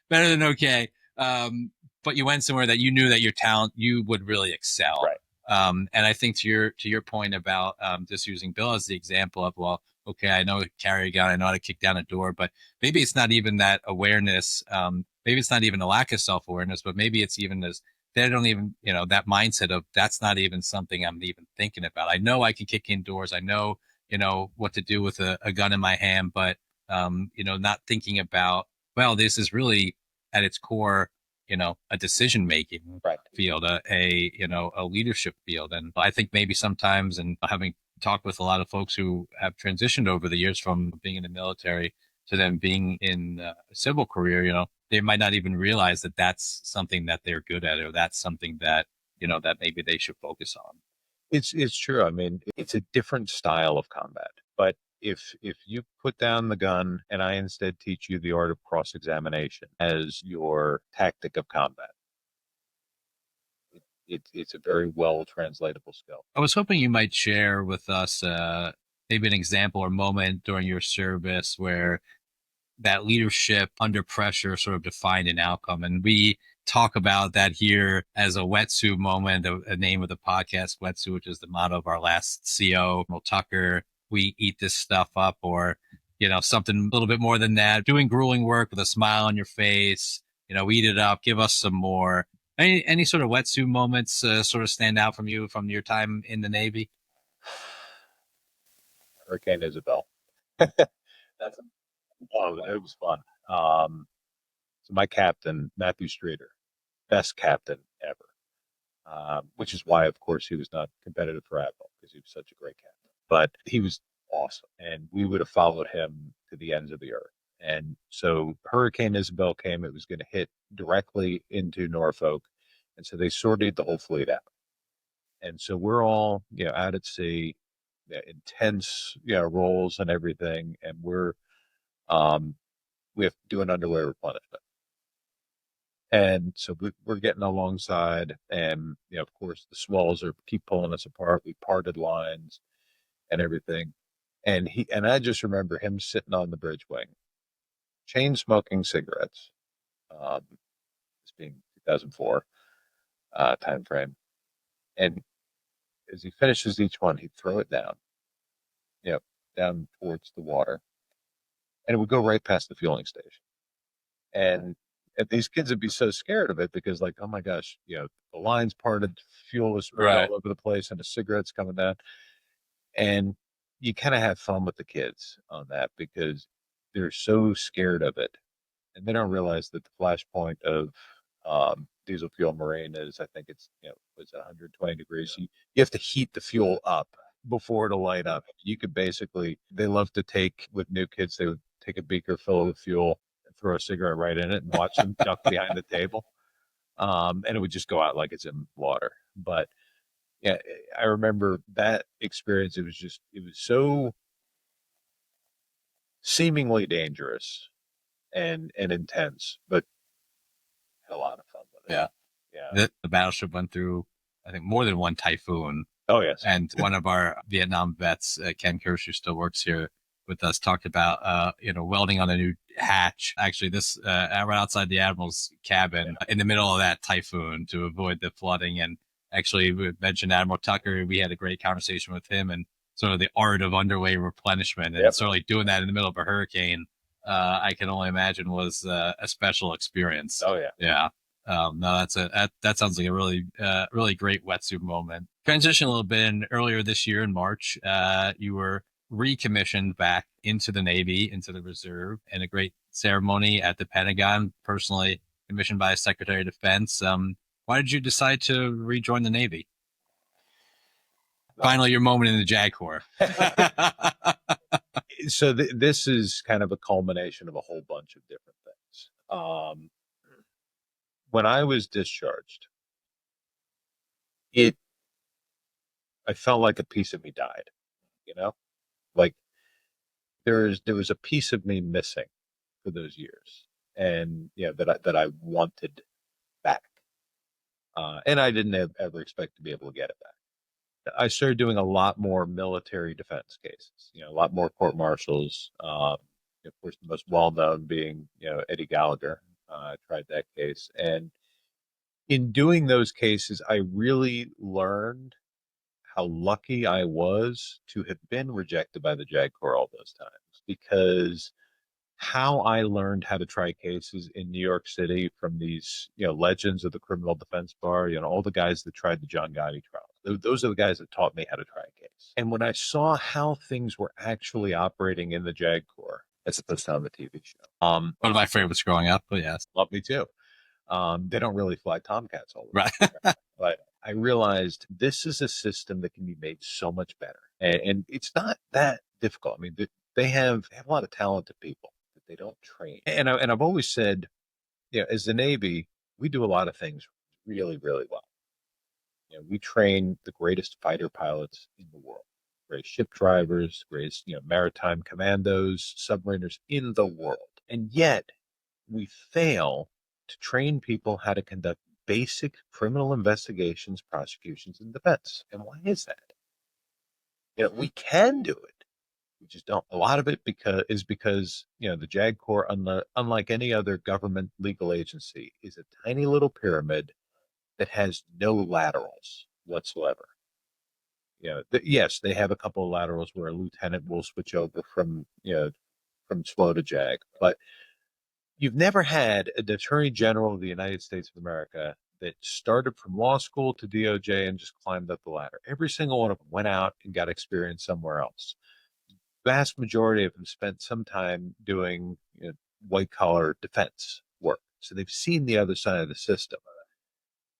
[SPEAKER 2] better than okay. But you went somewhere that you knew that your talent, you would really excel.
[SPEAKER 3] Right.
[SPEAKER 2] And I think to your point about just using Bill as the example of, well, okay, I know how to carry a gun, I know how to kick down a door, but maybe it's not even that awareness. Maybe it's not even a lack of self-awareness, but maybe it's even they don't even, that mindset of that's not even something I'm even thinking about. I know I can kick in doors. I know, what to do with a gun in my hand, but, not thinking about, well, this is really at its core, a decision-making
[SPEAKER 3] Right.
[SPEAKER 2] field, a leadership field. And I think maybe sometimes, and having talked with a lot of folks who have transitioned over the years from being in the military to then being in a civil career, they might not even realize that that's something that they're good at, or that's something that, that maybe they should focus on.
[SPEAKER 3] It's true. I mean, it's a different style of combat, but if you put down the gun and I instead teach you the art of cross-examination as your tactic of combat, it's a very well translatable skill.
[SPEAKER 2] I was hoping you might share with us maybe an example or moment during your service where that leadership under pressure sort of defined an outcome. And we talk about that here as a WETSU moment, a name of the podcast, WETSU, which is the motto of our last CO, Tucker. We eat this stuff up, or, something a little bit more than that, doing grueling work with a smile on your face, eat it up, give us some more. Any sort of WETSU moments sort of stand out from you from your time in the Navy?
[SPEAKER 3] Hurricane Isabel. It was fun. So my captain, Matthew Streeter, best captain ever, which is why, of course, he was not competitive for Admiral, because he was such a great captain. But he was awesome, and we would have followed him to the ends of the earth. And so Hurricane Isabel came. It was going to hit directly into Norfolk, and so they sorted the whole fleet out. And so we're all, out at sea, intense, roles and everything, and we have to do an underway replenishment. And so we're getting alongside, and of course the swells keep pulling us apart. We parted lines and everything, and I just remember him sitting on the bridge wing, chain smoking cigarettes. This being 2004 time frame, and as he finishes each one, he'd throw it down, down towards the water, and it would go right past the fueling station. And these kids would be so scared of it because, like, oh my gosh, the lines parted, fuel is right all over the place, and the cigarettes coming down. And you kind of have fun with the kids on that because they're so scared of it, and they don't realize that the flashpoint of diesel fuel marine is, I think it's it's 120 degrees. You have to heat the fuel up before it'll light up. You could basically, they love to take, with new kids, they would take a beaker full of fuel, throw a cigarette right in it, and watch them duck behind the table. And it would just go out like it's in water. But yeah, I remember that experience. It was so seemingly dangerous and intense, but had a lot of fun with it.
[SPEAKER 2] Yeah. The battleship went through, I think, more than one typhoon.
[SPEAKER 3] Oh, yes.
[SPEAKER 2] And one of our Vietnam vets, Ken Kirsch, who still works here with us, talked about, welding on a new hatch. Actually, this right outside the Admiral's cabin in the middle of that typhoon to avoid the flooding. And actually, we mentioned Admiral Tucker. We had a great conversation with him and sort of the art of underway replenishment and sort of like doing that in the middle of a hurricane. I can only imagine was a special experience.
[SPEAKER 3] Oh yeah.
[SPEAKER 2] Yeah. No, that sounds like a really great wetsuit moment. Transition a little bit. And earlier this year in March, you were recommissioned back into the Navy, into the reserve, in a great ceremony at the Pentagon, personally commissioned by Secretary of Defense. Why did you decide to rejoin the Navy? Finally, your moment in the JAG Corps.
[SPEAKER 3] So this is kind of a culmination of a whole bunch of different things. When I was discharged, I felt like a piece of me died, you know, like there was a piece of me missing for those years, and that I wanted back, and I didn't ever expect to be able to get it back. I started doing a lot more military defense cases, a lot more court martials. Of course, the most well known being Eddie Gallagher. I tried that case, and in doing those cases, I really learned how lucky I was to have been rejected by the JAG Corps all those times, because how I learned how to try cases in New York City from these, legends of the criminal defense bar, all the guys that tried the John Gotti trial. Those are the guys that taught me how to try a case. And when I saw how things were actually operating in the JAG Corps, as opposed to on the TV show.
[SPEAKER 2] One of my favorites growing up, but yes.
[SPEAKER 3] Love me too. They don't really fly Tomcats all the
[SPEAKER 2] time.
[SPEAKER 3] Right. But I realized this is a system that can be made so much better. And it's not that difficult. I mean, they have a lot of talented people that they don't train. And I've always said, as the Navy, we do a lot of things really, really well. We train the greatest fighter pilots in the world, greatest ship drivers, greatest, maritime commandos, submariners in the world. And yet we fail to train people how to conduct basic criminal investigations, prosecutions, and defense. And why is that? We can do it. We just don't. A lot of it because the JAG Corps, unlike any other government legal agency, is a tiny little pyramid that has no laterals whatsoever. Yes, they have a couple of laterals where a lieutenant will switch over from SWO to JAG, but you've never had an Attorney General of the United States of America that started from law school to DOJ and just climbed up the ladder. Every single one of them went out and got experience somewhere else. Vast majority of them spent some time doing white collar defense work. So they've seen the other side of the system.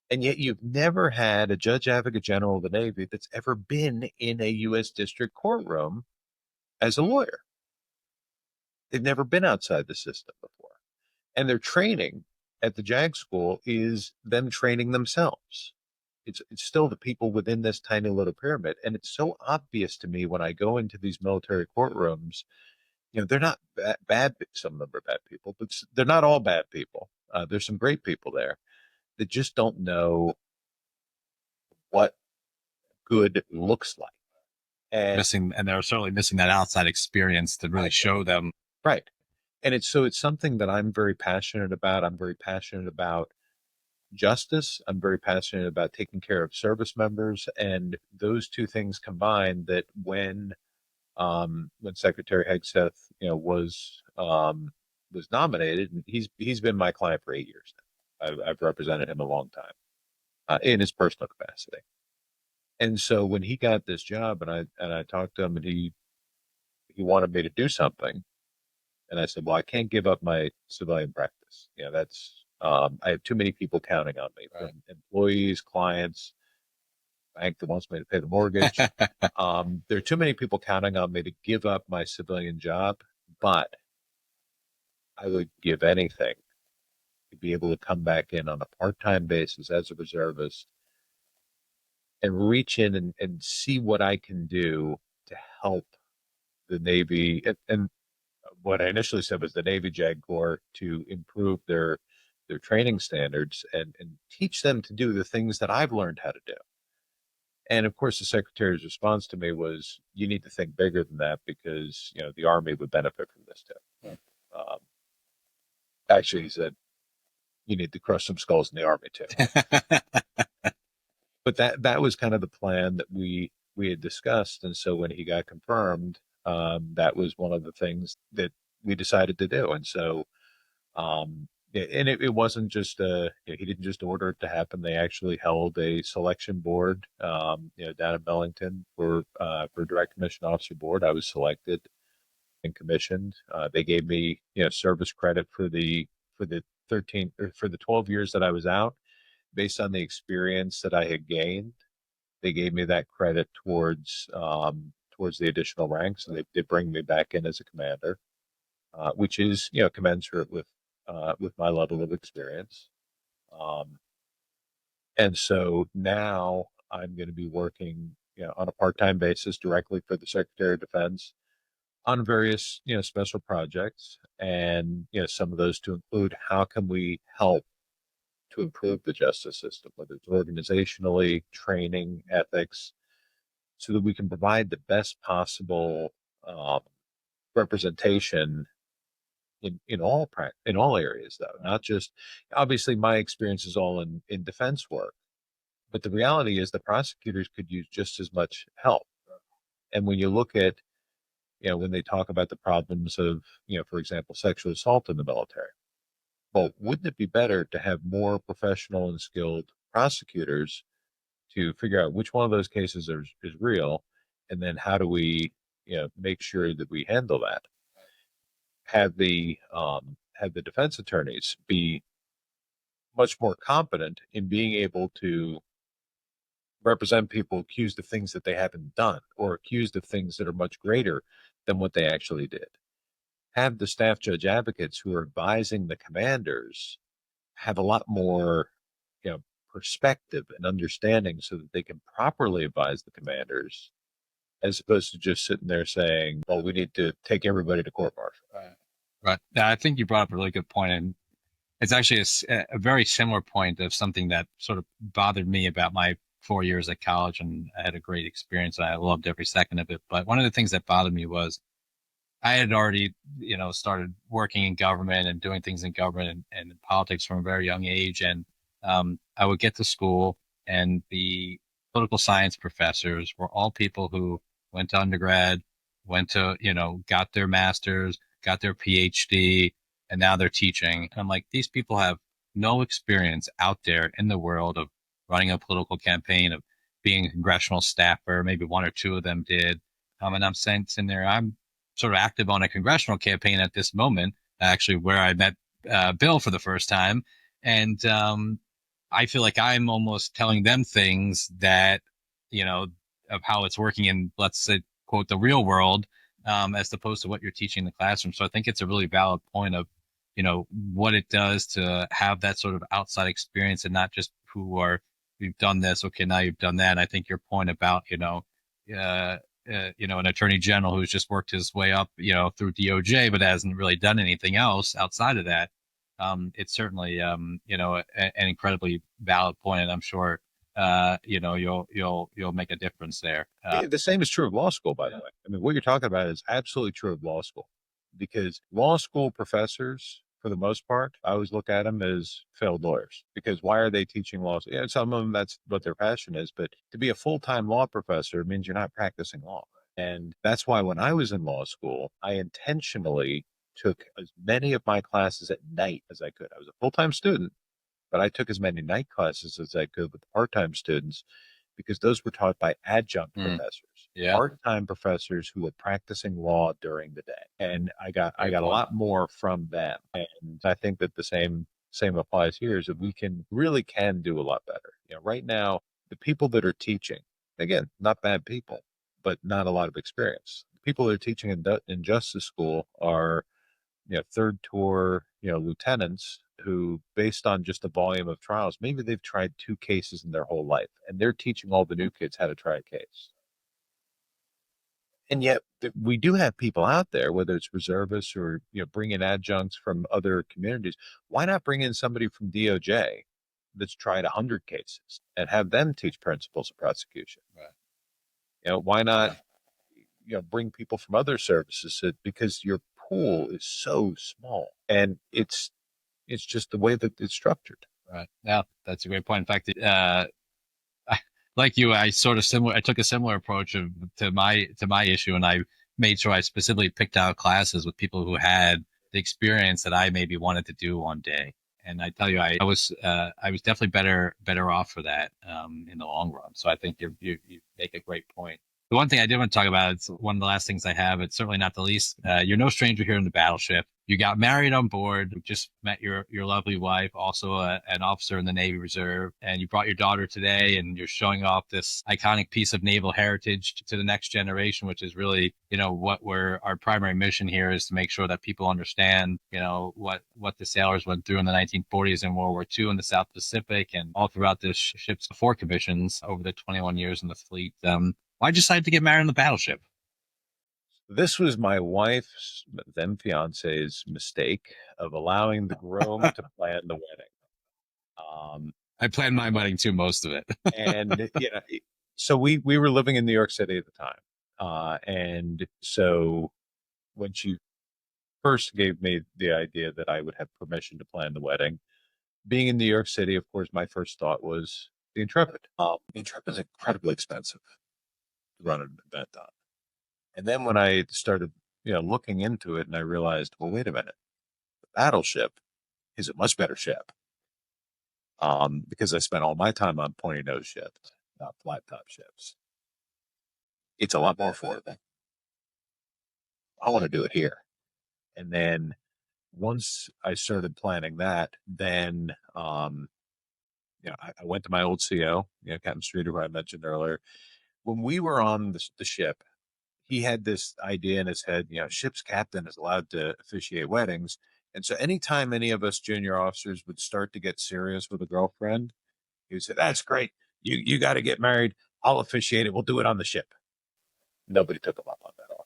[SPEAKER 3] And yet you've never had a Judge Advocate General of the Navy that's ever been in a U.S. District courtroom as a lawyer. They've never been outside the system before. And their training at the JAG school is them training themselves. It's still the people within this tiny little pyramid. And it's so obvious to me when I go into these military courtrooms, they're not bad. Some of them are bad people, but they're not all bad people. There's some great people there that just don't know what good looks like.
[SPEAKER 2] And they're certainly missing that outside experience to really show them.
[SPEAKER 3] Right. And it's something that I'm very passionate about. I'm very passionate about justice. I'm very passionate about taking care of service members, and those two things combined, that when Secretary Hegseth, was nominated, and he's been my client for 8 years now. I've represented him a long time in his personal capacity. And so when he got this job, and I talked to him, and he wanted me to do something, and I said, well, I can't give up my civilian practice. That's I have too many people counting on me, right. From employees, clients, bank that wants me to pay the mortgage. There are too many people counting on me to give up my civilian job, but I would give anything to be able to come back in on a part-time basis as a reservist and reach in and see what I can do to help the Navy. And what I initially said was the Navy JAG Corps to improve their training standards and teach them to do the things that I've learned how to do. And of course, the Secretary's response to me was, you need to think bigger than that, because, the Army would benefit from this too. Yeah. Actually, he said, you need to crush some skulls in the Army too. But that was kind of the plan that we had discussed. And so when he got confirmed, that was one of the things that we decided to do. And so, and it wasn't just he didn't just order it to happen. They actually held a selection board, down in Bellington for direct commission officer board. I was selected and commissioned. They gave me, service credit for the 13 or for the 12 years that I was out, based on the experience that I had gained. They gave me that credit towards the additional rank. So they did bring me back in as a commander, which is, commensurate with my level of experience. And so now I'm going to be working, on a part-time basis directly for the Secretary of Defense on various, special projects, and, some of those to include how can we help to improve the justice system, whether it's organizationally, training, ethics, so that we can provide the best possible representation in all areas, though, not just, obviously my experience is all in defense work, but the reality is the prosecutors could use just as much help. And when you look at, when they talk about the problems of, for example, sexual assault in the military, well, wouldn't it be better to have more professional and skilled prosecutors to figure out which one of those cases is real, and then how do we, make sure that we handle that? Have the defense attorneys be much more competent in being able to represent people accused of things that they haven't done, or accused of things that are much greater than what they actually did. Have the staff judge advocates who are advising the commanders have a lot more, perspective and understanding, so that they can properly advise the commanders, as opposed to just sitting there saying, well, we need to take everybody to court martial.
[SPEAKER 2] Right. Yeah, I think you brought up a really good point, and it's actually a very similar point of something that sort of bothered me about my 4 years at college, and I had a great experience. I loved every second of it. But one of the things that bothered me was I had already, started working in government and doing things in government and in politics from a very young age. And I would get to school, and the political science professors were all people who went to undergrad, went to, got their master's, got their PhD, and now they're teaching. And I'm like, these people have no experience out there in the world of running a political campaign, of being a congressional staffer. Maybe one or two of them did. And I'm saying there, I'm sort of active on a congressional campaign at this moment, actually, where I met Bill for the first time. And I feel like I'm almost telling them things that, of how it's working in, let's say, quote, the real world, as opposed to what you're teaching in the classroom. So I think it's a really valid point of, what it does to have that sort of outside experience, and not just you've done this, okay, now you've done that. And I think your point about, an attorney general who's just worked his way up, through DOJ, but hasn't really done anything else outside of that. It's certainly, an incredibly valid point, and I'm sure, you'll make a difference there.
[SPEAKER 3] The same is true of law school, by the way. I mean, what you're talking about is absolutely true of law school, because law school professors, for the most part, I always look at them as failed lawyers, because why are they teaching law? Yeah, some of them, that's what their passion is, but to be a full-time law professor means you're not practicing law. And that's why when I was in law school, I intentionally took as many of my classes at night as I could. I was a full-time student, but I took as many night classes as I could with the part-time students, because those were taught by adjunct professors, part-time professors who were practicing law during the day. And I got a lot more from them. And I think that the same applies here, is that we can do a lot better. Right now, the people that are teaching, again, not bad people, but not a lot of experience. The people that are teaching in justice school are, third tour, lieutenants who, based on just the volume of trials, maybe they've tried 2 cases in their whole life, and they're teaching all the new kids how to try a case. And yet we do have people out there, whether it's reservists or, bring in adjuncts from other communities. Why not bring in somebody from DOJ that's tried 100 cases and have them teach principles of prosecution? Right. Why not, bring people from other services, because your pool is so small, and it's just the way that it's structured.
[SPEAKER 2] Right. Yeah, that's a great point. In fact, like you, I took a similar approach to my issue, and I made sure I specifically picked out classes with people who had the experience that I maybe wanted to do one day. And I tell you, I was definitely better off for that in the long run. So I think you make a great point. The one thing I did want to talk about, it's one of the last things I have. It's certainly not the least. You're no stranger here in the Battleship. You got married on board. You just met your lovely wife, also an officer in the Navy Reserve, and you brought your daughter today, and you're showing off this iconic piece of naval heritage to the next generation, which is really, what our primary mission here is to make sure that people understand, what the sailors went through in the 1940s and World War II in the South Pacific and all throughout the ship's 4 commissions over the 21 years in the fleet. Why decide to get married on the Battleship?
[SPEAKER 3] This was my wife's, then fiance's, mistake of allowing the groom to plan the wedding.
[SPEAKER 2] I planned my wedding too, most of it.
[SPEAKER 3] And so we were living in New York City at the time, and so when she first gave me the idea that I would have permission to plan the wedding, being in New York City, of course, my first thought was the Intrepid. The Intrepid is incredibly expensive to run an event on. And then when I started, looking into it, and I realized, well, wait a minute, the Battleship is a much better ship. Because I spent all my time on pointy nose ships, not flat top ships. It's a lot more affordable. I want to do it here. And then once I started planning that, then I went to my old CO, Captain Streeter, who I mentioned earlier. When we were on the ship, he had this idea in his head, ship's captain is allowed to officiate weddings. And so anytime any of us junior officers would start to get serious with a girlfriend, he would say, that's great. You got to get married. I'll officiate it. We'll do it on the ship. Nobody took him up on that offer.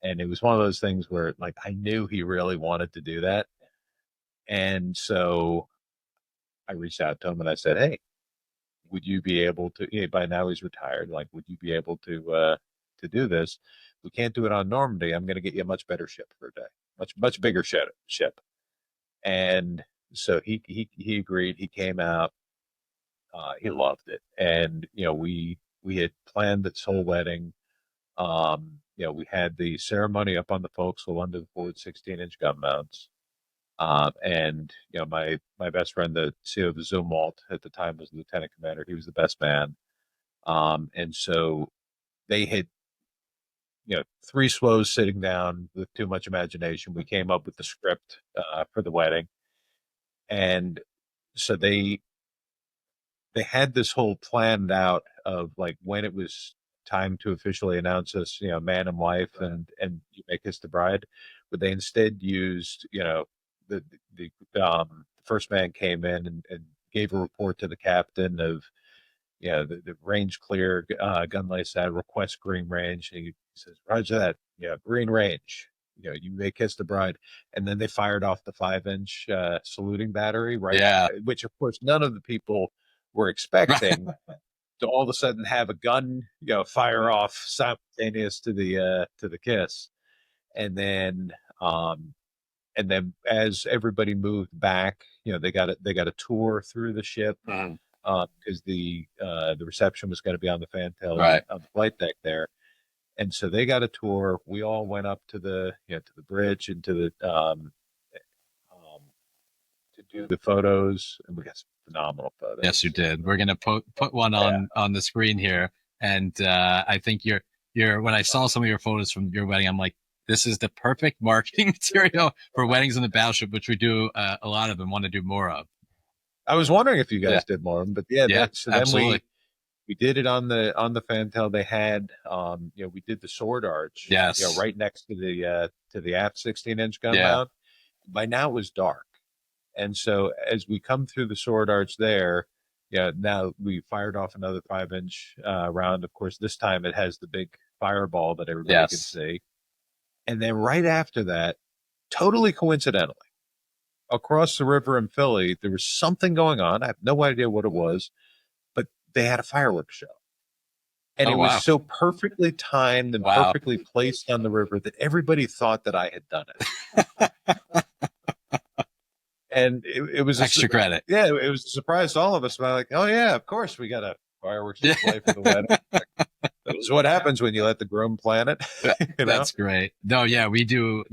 [SPEAKER 3] And it was one of those things where, like, I knew he really wanted to do that. And so I reached out to him and I said, hey, would you be able to, by now he's retired, like, would you be able to do this? We can't do it on Normandy. I'm going to get you a much better ship for a day, much bigger ship. And so he agreed. He came out. He loved it. And, we had planned this whole wedding. We had the ceremony up on the forecastle under the forward 16-inch gun mounts. And, my best friend, the CO of the Zumwalt at the time, was the lieutenant commander. He was the best man. And so they had, 3 SWOs sitting down with too much imagination. We came up with the script for the wedding. And so they had this whole planned out of, like, when it was time to officially announce us, man and wife, and you may kiss the bride. But they instead used, the first man came in and gave a report to the captain of, the range clear, gun lace out, request green range. And he says, roger that, green range, you may kiss the bride. And then they fired off the 5-inch saluting battery, right?
[SPEAKER 2] Yeah.
[SPEAKER 3] Which, of course, none of the people were expecting to all of a sudden have a gun, fire off simultaneous to the kiss. And then as everybody moved back, they got a tour through the ship. Because the reception was going to be on the fantail,
[SPEAKER 2] right,
[SPEAKER 3] on the flight deck there, and so they got a tour. We all went up to the to the bridge and to the to do the photos, and we got some phenomenal photos.
[SPEAKER 2] Yes, you did. We're going to put one on the screen here, and I think you're when I saw some of your photos from your wedding, I'm like, this is the perfect marketing material for weddings on the Battleship, which we do a lot of and want to do more of.
[SPEAKER 3] I was wondering if you guys did more of them, but so then
[SPEAKER 2] absolutely.
[SPEAKER 3] we did it on the fantail. They had, we did the sword arch, right next to the aft 16-inch gun mount. By now it was dark, and so as we come through the sword arch there, now we fired off another 5-inch round. Of course, this time it has the big fireball that everybody can see, and then right after that, totally coincidentally, across the river in Philly, there was something going on. I have no idea what it was, but they had a fireworks show. And it was so perfectly timed and perfectly placed on the river that everybody thought that I had done it. And it was
[SPEAKER 2] extra credit.
[SPEAKER 3] Yeah, it was a surprise to all of us. But I'm like, oh yeah, of course we got a fireworks display for the wedding. Those is what happens when you let the groom plan it.
[SPEAKER 2] That's great. No, yeah, we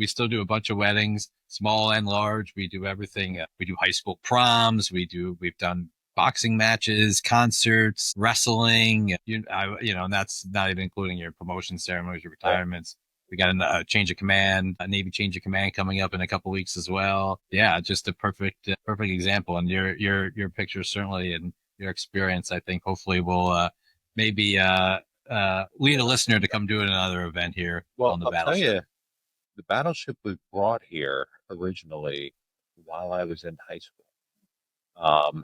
[SPEAKER 2] still do a bunch of weddings, small and large. We do everything. We do high school proms. We've done boxing matches, concerts, wrestling, and that's not even including your promotion ceremonies, your retirements. We got a change of command, a Navy change of command coming up in a couple weeks as well. Yeah, just a perfect example. And your picture certainly, and your experience, I think, hopefully will maybe lead a listener to come do another event here on the Battleship.
[SPEAKER 3] Tell you, the Battleship was brought here originally while I was in high school.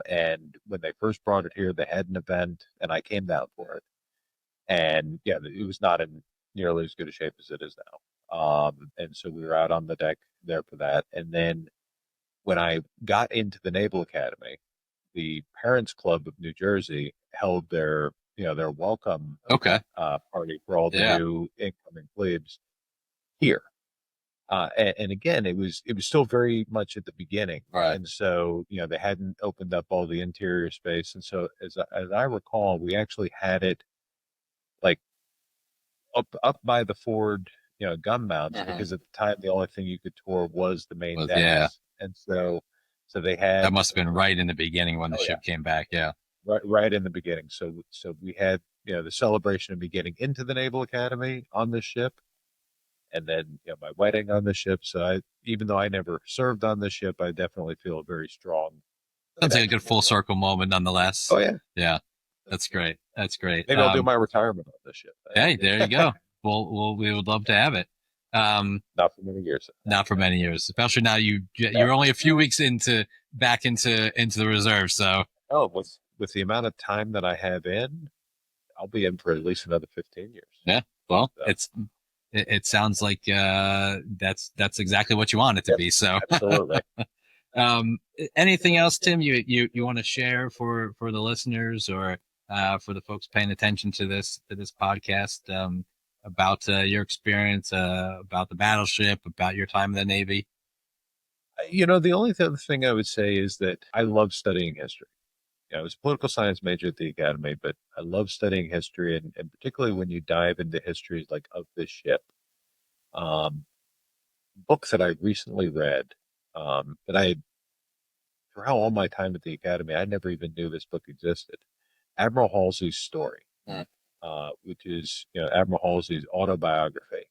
[SPEAKER 3] And when they first brought it here, they had an event, and I came down for it. And yeah, it was not in nearly as good a shape as it is now. And so we were out on the deck there for that. And then when I got into the Naval Academy, the Parents Club of New Jersey held their welcome party for all the new incoming plebes here. And again, it was still very much at the beginning,
[SPEAKER 2] right?
[SPEAKER 3] And so they hadn't opened up all the interior space, and so as I recall, we actually had it like up by the forward gun mounts, because at the time the only thing you could tour was the main decks, and so they had
[SPEAKER 2] that must have been right in the beginning when the ship came back,
[SPEAKER 3] right in the beginning. So we had the celebration of me getting into the Naval Academy on this ship. And then my wedding on the ship. So even though I never served on the ship, I definitely feel a very strong.
[SPEAKER 2] Sounds like a good full circle moment, nonetheless.
[SPEAKER 3] Oh
[SPEAKER 2] yeah, that's great.
[SPEAKER 3] Maybe I'll do my retirement on the ship.
[SPEAKER 2] Hey, there you go. We would love to have it.
[SPEAKER 3] Not for many years.
[SPEAKER 2] Not for many years, especially now you're only a few weeks back into the reserve. So
[SPEAKER 3] with the amount of time that I have in, I'll be in for at least another 15 years.
[SPEAKER 2] Yeah. Well, It sounds like that's exactly what you want it to be. So
[SPEAKER 3] absolutely.
[SPEAKER 2] Anything else, Tim, you want to share for the listeners, or for the folks paying attention to this podcast, about your experience, about the Battleship, about your time in the Navy?
[SPEAKER 3] The only other thing I would say is that I love studying history. I was a political science major at the Academy, but I love studying history, and particularly when you dive into histories like of this ship. Book that I recently read, that I had, throughout all my time at the Academy, I never even knew this book existed. Admiral Halsey's Story, which is Admiral Halsey's autobiography,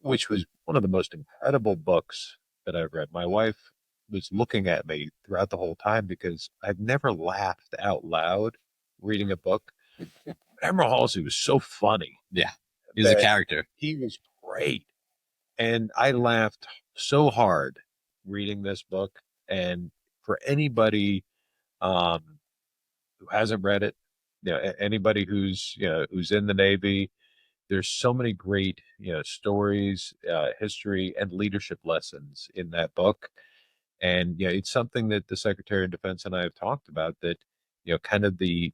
[SPEAKER 3] which was one of the most incredible books that I've read. My wife was looking at me throughout the whole time because I've never laughed out loud reading a book. Admiral Halsey was so funny.
[SPEAKER 2] Yeah, he was a character.
[SPEAKER 3] He was great. And I laughed so hard reading this book. And for anybody who hasn't read it, anybody who's in the Navy, there's so many great stories, history, and leadership lessons in that book. And it's something that the Secretary of Defense and I have talked about, that kind of the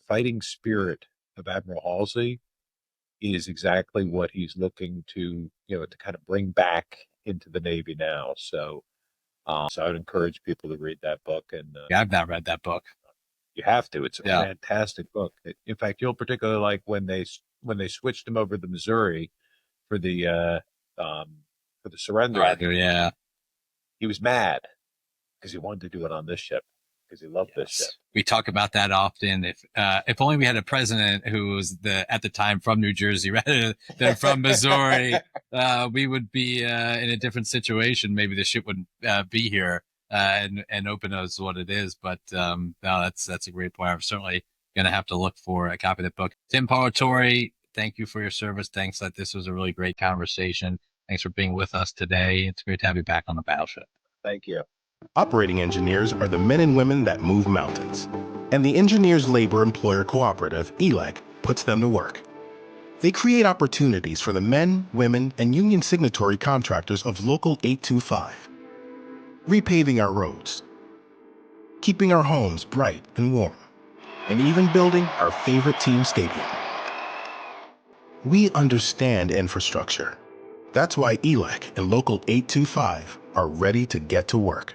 [SPEAKER 3] fighting spirit of Admiral Halsey is exactly what he's looking to to kind of bring back into the Navy now. So I would encourage people to read that book. And
[SPEAKER 2] I've not read that book.
[SPEAKER 3] You have to. It's a fantastic book. In fact, you'll particularly like when they switched him over to the Missouri for the surrender.
[SPEAKER 2] Yeah.
[SPEAKER 3] He was mad because he wanted to do it on this ship, because he loved this ship.
[SPEAKER 2] We talk about that often. If only we had a president who was at the time from New Jersey rather than from Missouri, we would be in a different situation. Maybe the ship wouldn't be here and open as what it is. But no, that's a great point. I'm certainly going to have to look for a copy of the book. Tim Parlatore, thank you for your service. Thanks. This was a really great conversation. Thanks for being with us today. It's great to have you back on the Battleship.
[SPEAKER 3] Thank you.
[SPEAKER 4] Operating engineers are the men and women that move mountains. And the Engineers Labor Employer Cooperative, ELEC, puts them to work. They create opportunities for the men, women, and union signatory contractors of Local 825. Repaving our roads, keeping our homes bright and warm, and even building our favorite team stadium. We understand infrastructure. That's why ELEC and Local 825 are ready to get to work.